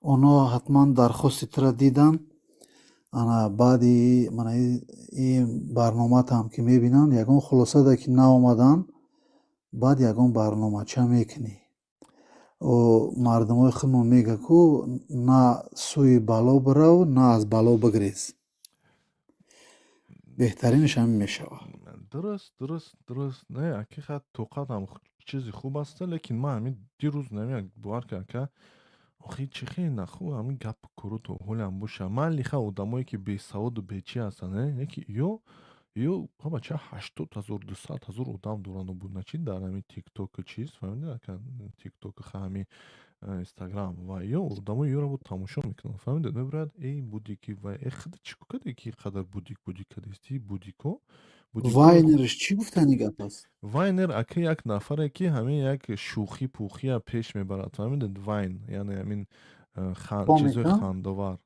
اونا حتما درخواست تر دیدن انا بعدی من این برنامه هم که میبینن یکون خلاصه ده که نه آمدن بعد یکون برنامه چه میکنی و مردم های خودمون میگه که نه سوی بالا برو نه از بالا بگریز بهترینش هم میشوه درست نه حقیقت توقعت هم چیزی خوب است لیکن من همین دیروز نمیاد باور که آخی چی خیلی نخواه همین گپ کرو تو هولم باشه من لیخه آدمایی که بی سواد و بی چی هستن یکی یو بچه 80,000 200,000 آدم دورانو بود نه چی در همین تیک توک چیز فهمیده که تیک توک همین اینستاگرام و یا آدمای یو رو بود تماشا میکنن فهمیده نبرد ای بودیکی و ای خود چی کده که قدر بودیک کدیستی بودیکو واینرش چی گفتنی گپ است واینر اکه یک نفره که همین یک شوخی پوخی پیش میبرد فهمیده واین یعنی همین چیزای خندوار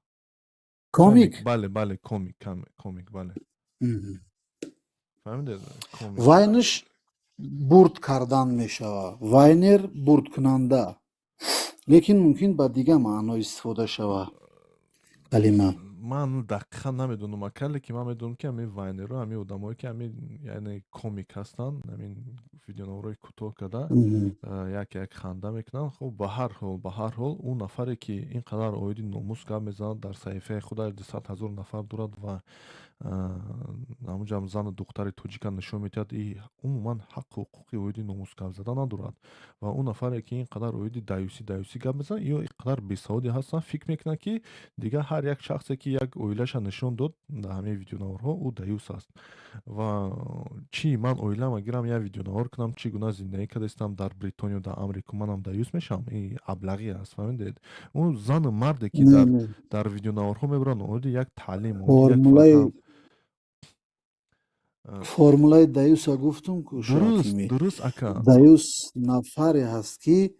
کامیک بله کامیک بله فهمیده واینش برد کردن میشوه واینر برد کننده لیکن ممکن با دیگه معنا استفاده شوه کلمه من دقیقا نمیدونم اکلی که من میدونم که همین واینر رو همین آدمایی که همین یعنی کامیک هستن همین ویدیو نوروی کوتاه کده یک خنده میکنن خب به هر حال اون نفری که اینقدر اوید ناموس گپ میزنه در صحیفه خود 200,000 نفر دارد و همونجا هم زن و دختر توجیکان نشون میدهد این عموما حق و حقوقی اوید ناموس گپ زدن ندارد و اون نفری که اینقدر اوید دایوسی گپ میزنه یا اینقدر بیسوادی هستن فکر میکنن که دیگه هر یک شخصی که یک اویلش نشون داد در همه ویدیو نورها او دایوس است و چی من اویلم اگرم یک ویدیو نور کنم چی گونه زندگی کردم در بریتانیا و در امریکا منم دایوس میشم این ابلغی است فهمیدید اون زن و مردی که در ویدیو نورها میبرن اون یک تعلیم فرمولای دایوس ها گفتم که درست اکا دایوس نفری هست که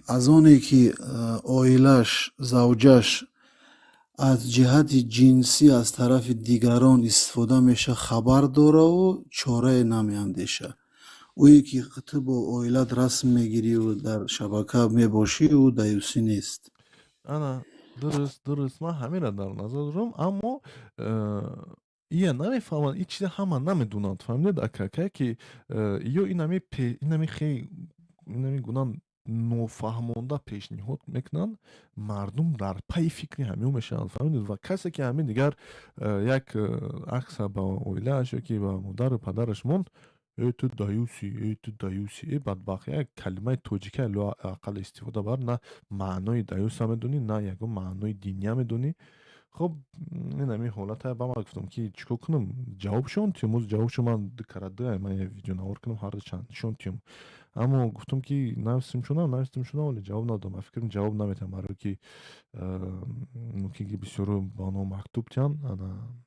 از اونی که اویلش زوجش از جهت جنسی از طرف دیگران استفاده میشه خبر داره و چاره نمیاندیشه. اویی که تو با اویلت رسم میگیری و در شبکه میباشی و دیوسی نیست. انا درست من همین را در نظر دارم، اما یه نمیفهمن این چیز همه نمیدونند، فهمیدید اکا که یا اینمی خیلی اینمی گونان نوفهمانده پیشنهاد میکنن، مردم در پی فکری همین میشن، فهمیدید؟ و کسی که همین دیگر یک عکس با اویلش یا که با مادر و پدرش موند، ای تو دایوسی ای بدبخت، یک کلمه توجیکه لو اقل استفاده بر، نه معنای دایوس هم میدونی نه یکو معنای دینی هم میدونی. خب این همین حالت با ما گفتم که چیکار کنم، جوابشون تیموز جوابشون من دکرده من یه ویدیو نوار کنم هر چند شون تیم، اما گفتم که نوستیم شدم ولی جواب ندادم. من فکرم جواب نمیتونم برای که ممکن که بسیار با نام مکتوب تیان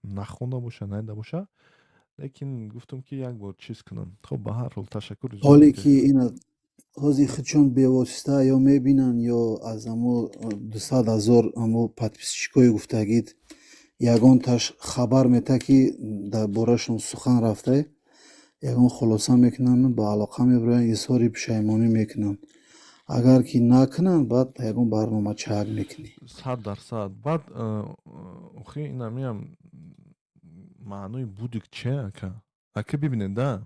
نخونده باشه نیده باشه، لیکن گفتم که یک بار چیز کنم. خب به هر حال تشکر. حالی که این حاضی خودشون بیواسطه یا میبینن یا از امو 200,000 امو پتپیسچیکوی گفتگید یگان تش خبر میته که در بارشون سخن رفته، یگان خلاصه میکنن با علاقه میبرن اظهار پشیمانی میکنن. اگر که نکنن بعد یگان برنامه چک میکنی 100%. بعد اخی این همیم معنای بودک چه اکا ببینید ده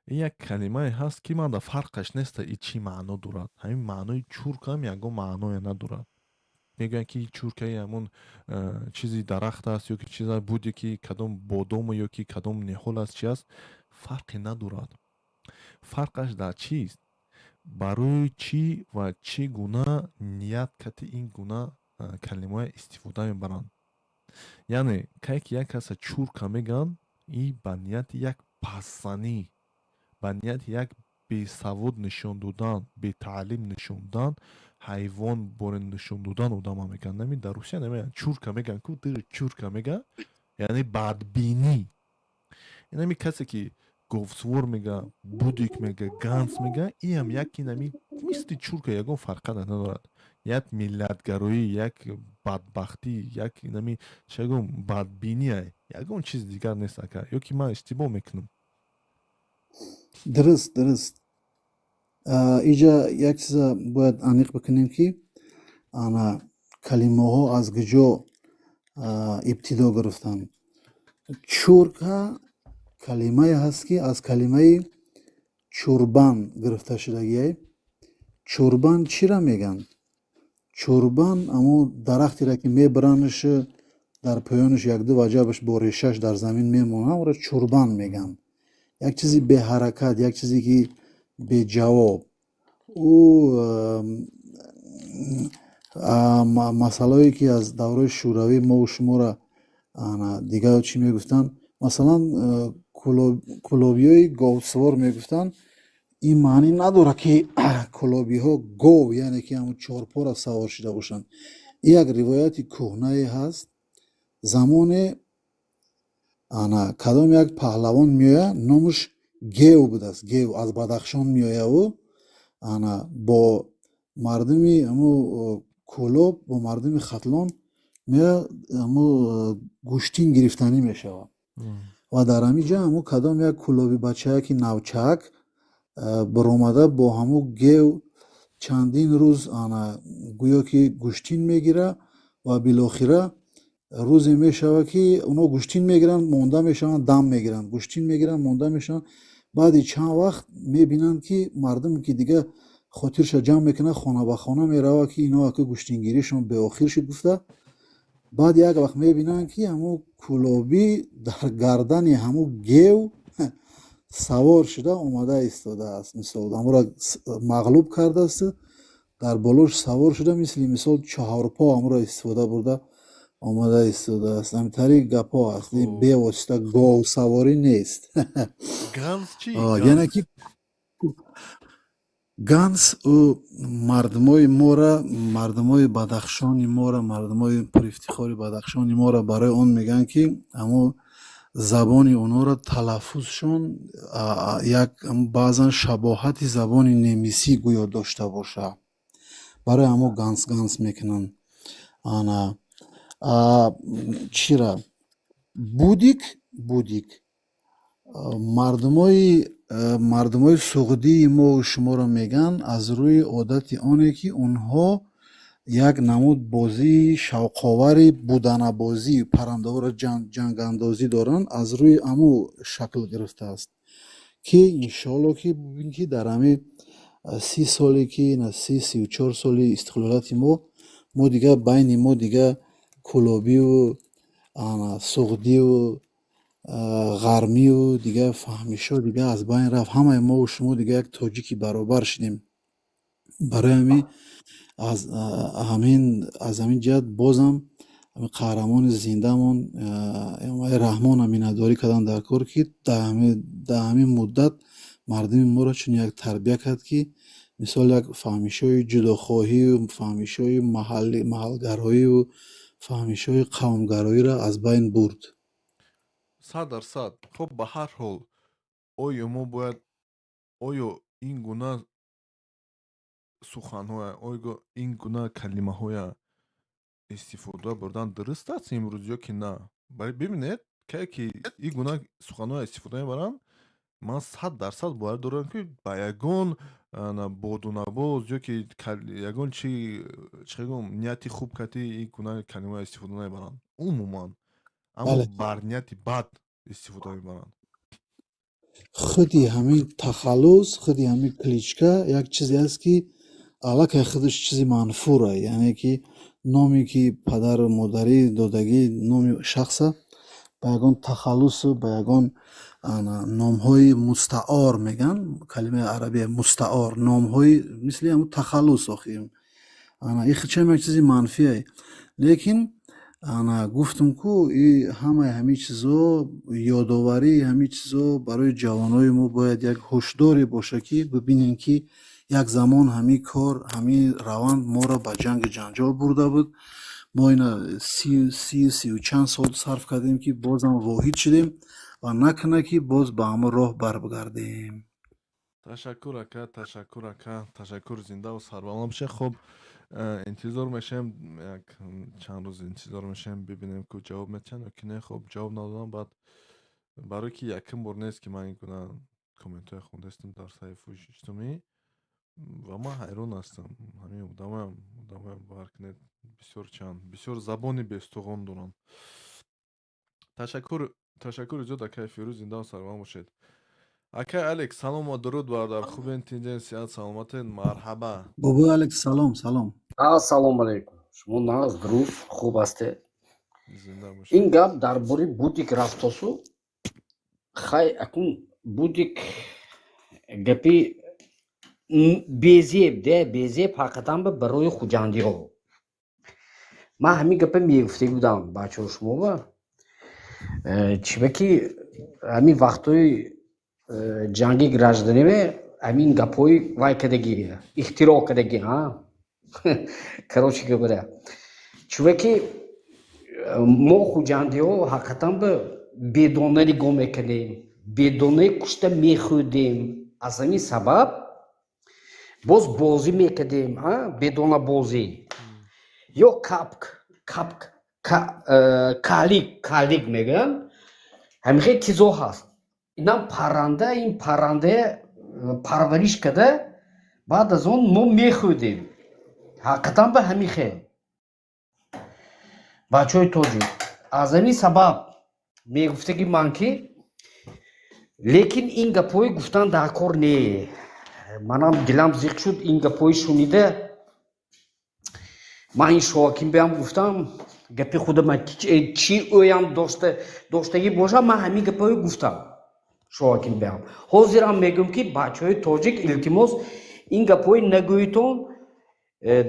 یک کلمه هست که من در فرقش نیست ای چی معنا دارد. همین معنای چورک هم یکو معنای ندارد. میگن که چورکه همون چیزی درخت است یا که چیزی بودی که کدام بادام یا که کدام نخول است چی است، فرقی ندارد. فرقش در چیست؟ برای چی و چی گونه نیت کتی این گونه کلمه استفاده میبرند. یعنی که یک کس چورک میگن ای به نیت یک پسنی، به نیت یک بی سواد نشون دادن، بی تعلیم نشون دادن، حیوان بارن نشون دادن آدم میگن. نمی در روسیه نمیگن چورک میگن که در چورک میگن یعنی بدبینی. اینمی کسی که گفسور میگه، بودیک میگه، گانس میگه، این هم یکی نمی مثل چورک یکون فرقه ندارد. یک ملتگرایی، یک بدبختی، یک اینمی چگم بدبینیه، یکون چیز دیگر نیست که یا که من اشتباه میکنم. درست اینجا یک چیز باید انیق بکنیم که انا کلمه ها از کجا ابتدا گرفتن. چورکا کلمه هست که از کلمه چوربان گرفته شدگیه. چوربان چی را میگن؟ چوربان امو درختی را که میبرنش در پایانش یک دو وجبش با ریشش در زمین میمونه او را چوربان میگن. یک چیزی به حرکت، یک چیزی که به جواب. او مسئله که از دوره شوروی ما و شما را دیگه چی میگفتن، مثلا کلابی های گاوسوار میگفتن این معنی نداره که کلابی ها گاو یعنی که همون چارپا را سوار شده باشن. یک روایت کهنه هست، زمان کدام یک پهلوان میایه نامش گیو بود است، گیو از بدخشان میایه و با مردمی امو کلاب با مردمی ختلان میایه امو گوشتین گرفتنی میشه و در همینجا همو کدام یک کلابی بچه که نوچک برآمده با همو گیو چندین روز گویا که گوشتین میگیره و بالاخره روزی میشوه که اونا گوشتین میگیرن مونده میشن دم میگیرن، گوشتین میگیرن مونده میشن. بعد چند وقت میبینن که مردم که دیگه خاطرش جمع میکنه خانه به خانه میروه که اینا که گوشتینگیریشون به آخر شد گفته. بعد یک وقت میبینن که همو کلابی در گردن همو گیو سوار شده اومده ایستاده است، مثال همو را مغلوب کرده است، در بالاش سوار شده، مثل چهار پا همو را استفاده برده آماده ایستاده است. همینطوری گپا هست، به واسطه گاو سواری نیست. گانس چی؟ یعنی که گانس او مردمای ما را، مردمای بدخشان ما را، مردمای پر افتخار بدخشان ما را برای آن میگن که اما زبان اونا را تلفظشون یک بعضا شباهت زبان نمیسی گویا داشته باشه، برای همو گانس میکنن. чира будик мардумои суғдии мову шуморо меган аз рӯи одати оне ки онҳо як намуд бозии шавқовари буданабозӣ паррандаҳоро ҷангандозӣ доранд аз рӯи аму шакл гирифтааст ки иншоалло ки бубин ки дар ҳамин 30 соле ки 34 соли истиқлолияти мо дигар байни мо дигар кӯлобию суғдию ғармию дигар фаҳмишо дигар аз байн рафт. Ҳамаи мову шумо дигар як тоҷики баробар шудем. Барои ҳамин аз ҳамин ҷиҳат бозам қаҳрамони зиндамон Эмомали Раҳмонам миннатдорӣ кардан дар кор ки дар ҳамин муддат мардуми моро чун як тарбия кард ки мисол як фаҳмишои ҷудохоҳию фаҳмишои маҳалгароию фаҳмишои қавмгароиро аз байн бурд. 100%. Хуб ба ҳар ҳол оё мо бояд оё ин гуна суханҳоя оё ин гуна калимаҳоя истифода бурдан дуруст аст имрӯз ё ки на? Бибинед кае ки ин гуна суханҳоя истифода мебаранд ман 100% бовар дорам ки ба ягон бодунабоз ё ки ягон чи гум нияти хуб карди ин гуна калимаҳоя истифода намебаранд умуман. Аммо бар нияти бад истифода мебаранд. Худи ҳамин тахаллус худи ҳамин кличка як чизе аст ки аллакай худаш чизи манфура, яъне ки номе ки падару модарӣ додагӣ номи шахса ба ягон тахаллусу ба ягон номҳои мустаъор меган, калимаи арабия мустаъор номҳои мисли ҳамун тахаллус охир ин хичам як чизи манфие. Лекин гуфтум ку ҳамаи ҳамин чизо ёдоварии ҳамин чизо барои ҷавонои мо бояд як ҳушдоре боша ки бибинем ки як замон ҳамин кор ҳамин раванд моро ба ҷангу ҷанҷол бурда буд. Мо ина 30 чанд сол сарф кардем ки бозам воҳид шудем ва накана ки боз ба ҳамон роҳ баргардем. Ташаккур ака, ташаккур, зиндаву сарбаланд бошед. Хуб интизор мешавем, як чанд рӯз интизор мешавем бибинем ки ҷавоб метиҳанд ё ки не. Хуб ҷавоб надодам, баъд барое ки якум бор нест ки ман ин гуна комментҳое хондаистам дар саҳифаҳои иҷтимоӣ ва ман ҳайрон ҳастам. Ҳамин одамаям бовар кунед бисёр забони бестуғон доранд. Ташаккур зиёд акаи Фирӯз, зиндаву сарбаланд бошед. Акай Алекс, салом ва дуруд бародар. Хубен, тинҷен, сиҳат саломатед? Марҳаба. Бобои Алекс, салом. Ассалому алайкум. Шумо нағз дуруст хуб ҳастед? Зинда бошед. Ин гап дар бори будик рафтосу хай акун будик гапи безеб ҳақиқатан барои хуҷандиҳо. Ман ҳамин гапа мегуфта будам бачаҳо шумо ба чиба ки ҳамин вақтҳои ҷанги гражданиве ҳамин гапҳои вай кадаги ихтироъ кадаги короче говоря чиба ки мо хуҷандиҳо ҳақиқатан ба бедона нигоҳ мекардем, бедона кушта мехӯрдем. Аз ҳамин сабаб боз бозӣ мекардем, бедона бозӣ ё калик мегӯянд. ҳамихел чизо ҳаст. Инам парранда парвариш карда баъд аз он мо мехӯрдем. ҳақиқатан ба ҳамин хел бачаҳои тоҷик аз ҳамин сабаб мегуфтаги ман ки лекин ин гапҳои гуфтан дар кор не. Манам дилам зиқ шуд ин гапҳои шунида. Ман ин шоҳакимбеам гуфтам гапи худам чи ӯям доштагӣ боша, ман ҳамин гапҳои гуфтам шоҳакимбеам. Ҳозирам мегӯям ки бачаҳои тоҷик илтимос ин гапҳои нагӯитон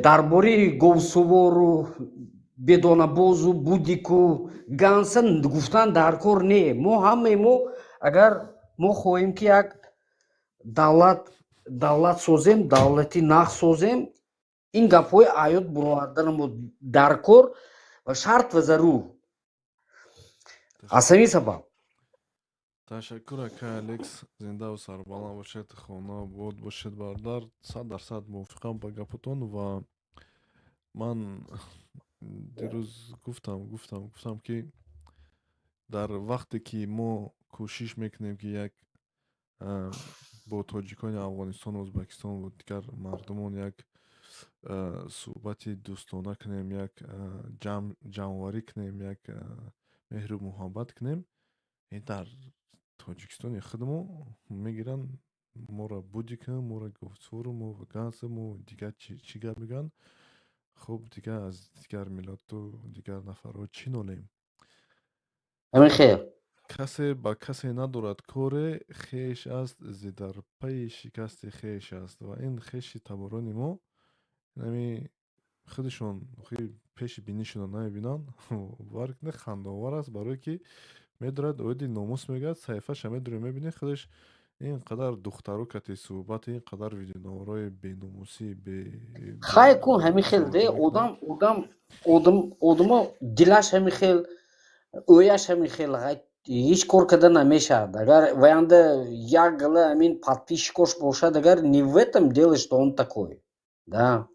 дар бори говсувору бедонабозу будику ганса гуфтан дар кор не. Мо ҳамаи мо агар мо хоҳем ки як давлат созем, давлати нақ созем, ин гапҳои аёд буроварданамо дар кор ва шарт ва зарур. Аз ҳамин сабаб Ташаккур ака Алекс, зиндаву сарбаланд бошед, хона обод бошед бародар. 100% мувофиқам ба гапотон ва ман دیروز گفتم که در وقتی که ما کوشش میکنیم که یک با تاجیکان افغانستان و ازبکستان و دیگر مردمان یک صحبت دوستانه کنیم، یک جمعواری کنیم، یک مهر و محبت کنیم، این در تاجیکستان خودمون میگیرن ما را بودیکن، ما را گفتور، ما و گنس، ما دیگر چی گپ میگن. خب دیگر از دیگر ملت و دیگر نفرها چی نالیم؟ همین خیر کسی با کسی ندارد کار، خیش است زی در پی شکست خیش است و این خیش تباران ما نمی خودشون خیلی پیش بینیشون نمیبینن ورک نه خنداور است، برای که میدارد اویدی ناموس میگد صحیفه شما میداره میبینی خودش اینقدر دخترو کتی صحبت، اینقدر ویدیو نوارای بیناموسی خیر کن همین خیل ده odamı dilash همین خیل اویش همین خیل هیچ کار کرده نمیشد. اگر وینده یک گله همین подписчикош бошад, اگر не в этом дело, что он такой, да,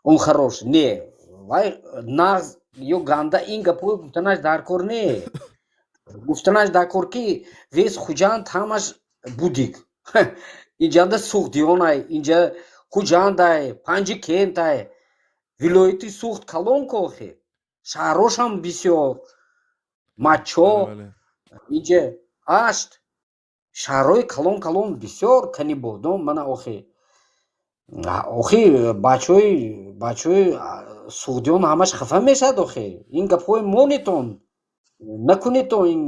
он хорош, не, вай наз ё ганда ин гапои гуфтанаш дар кор не, гуфтанаш дар кор ки вес хуҷанд ҳамаш будик, инҷанда суғдиёнай, инҷа хуҷандай, панҷи кентай, вилояти суғд калон кохе, шаҳрошам бисёр, мачо, инҷа ашт, шаҳрҳои калон бисёр канибодон мана охи бачаҳои суғдиён ҳамаш хафа мешавад. Охи ин гапҳои монетон накунедтон, ин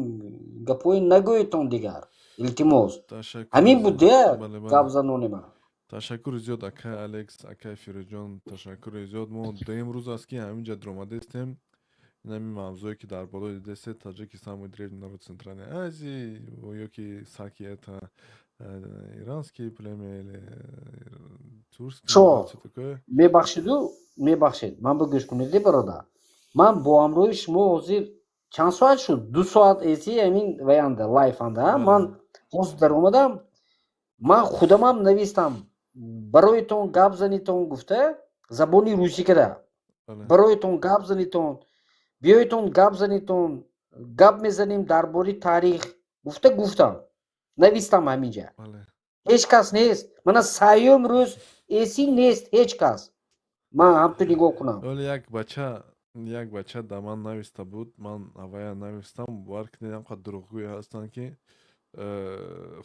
гапҳои нагӯедтон дигар, илтимос. Ҳамин буда гап занони ман. ташаккури зиёд акай Алекс, акай Фироҷон, ташаккури зиёд. мо дуюм рӯз аст ки ҳаминҷа омадастем. Нами мавзӯе ки дар боло дидасте, таҷики самый древний народ Центральной Азии, ёки саки это иранские племя или турские? Шо мебахшед, ман бигӯш кунед бародар, ман бо ҳамроҳи шумо ҳозир чанд соат шуд? 2 соат эси ҳамин ваянда лайф анда. Ман ҳозир даромадам, ман худамам навистам бароятон гап занитон гуфта забони русӣ када, бароятон гап занитон, биёитон гап занитон, гап мезанем дар бори таърих гуфтам, навистам ҳаминҷа. ҳеҷ кас нест, мана саём рӯз эси нест ҳеҷ кас. Ман ҳамту нигоҳ кунам. Оли як бача да ман нависта буд, ман аввая навистам, бовар кунед ҳамқадр дурӯғгӯи ҳастанд ки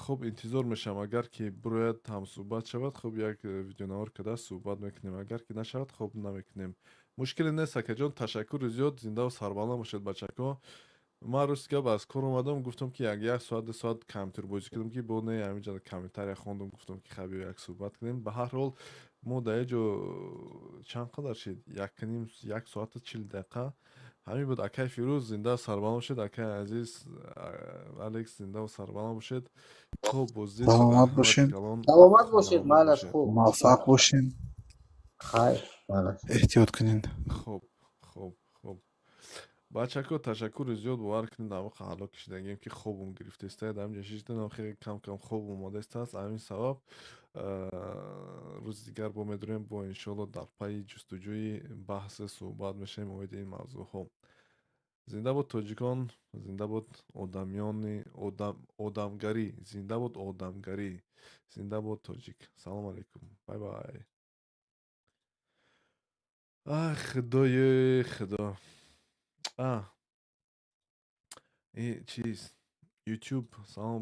хуб интизор мешавам, агар ки бирояд ҳамсӯҳбат шавад, хуб як видеонавор када суҳбат мекунем, агар ки нашавад, хуб намекунем. Мушкиле нест акаҷон, ташаккури зиёд, зиндаву сарбаланд бошед бачако. Ман рӯз гап аз кор омадам, гуфтам ки як соат 2 соат компютер бозӣ кардам ки бо не ҳаминҷа комментария хондам, гуфтам ки хаб як суҳбат кунем. Ба ҳар ҳол мо дар ҷо чанд қадар шид, 1 соата 40 дақиқа ҳамин буд. Акай Фирӯз зиндаву сарбаланд бошед, акай азиз Алекс зиндаву сарбаланд бошед. Хуб бозид саломат бошед, малаш хуб, муваффақ бошед, хайр, эҳтиёт кунед. Хуб бачако ташаккури зиёд, бовар кунед ҳамақа ҳало кишидагием ки хобум гирифтаистад, ҳамҷа шиштанам хеле кам хоб омадастааст. ҳамин сабаб рӯзи дигар бо медурем, бо иншоалло дар пайи ҷустуҷӯи баҳсе суҳбат мешавем оиди ин мавзӯъҳо. Зинда буд тоҷикон, зинда буд одамгарӣ, зинда буд одамгарӣ, зинда буд тоҷик. Салом алейкум, бай бай. Худои худо. И чиз YouTube, салом.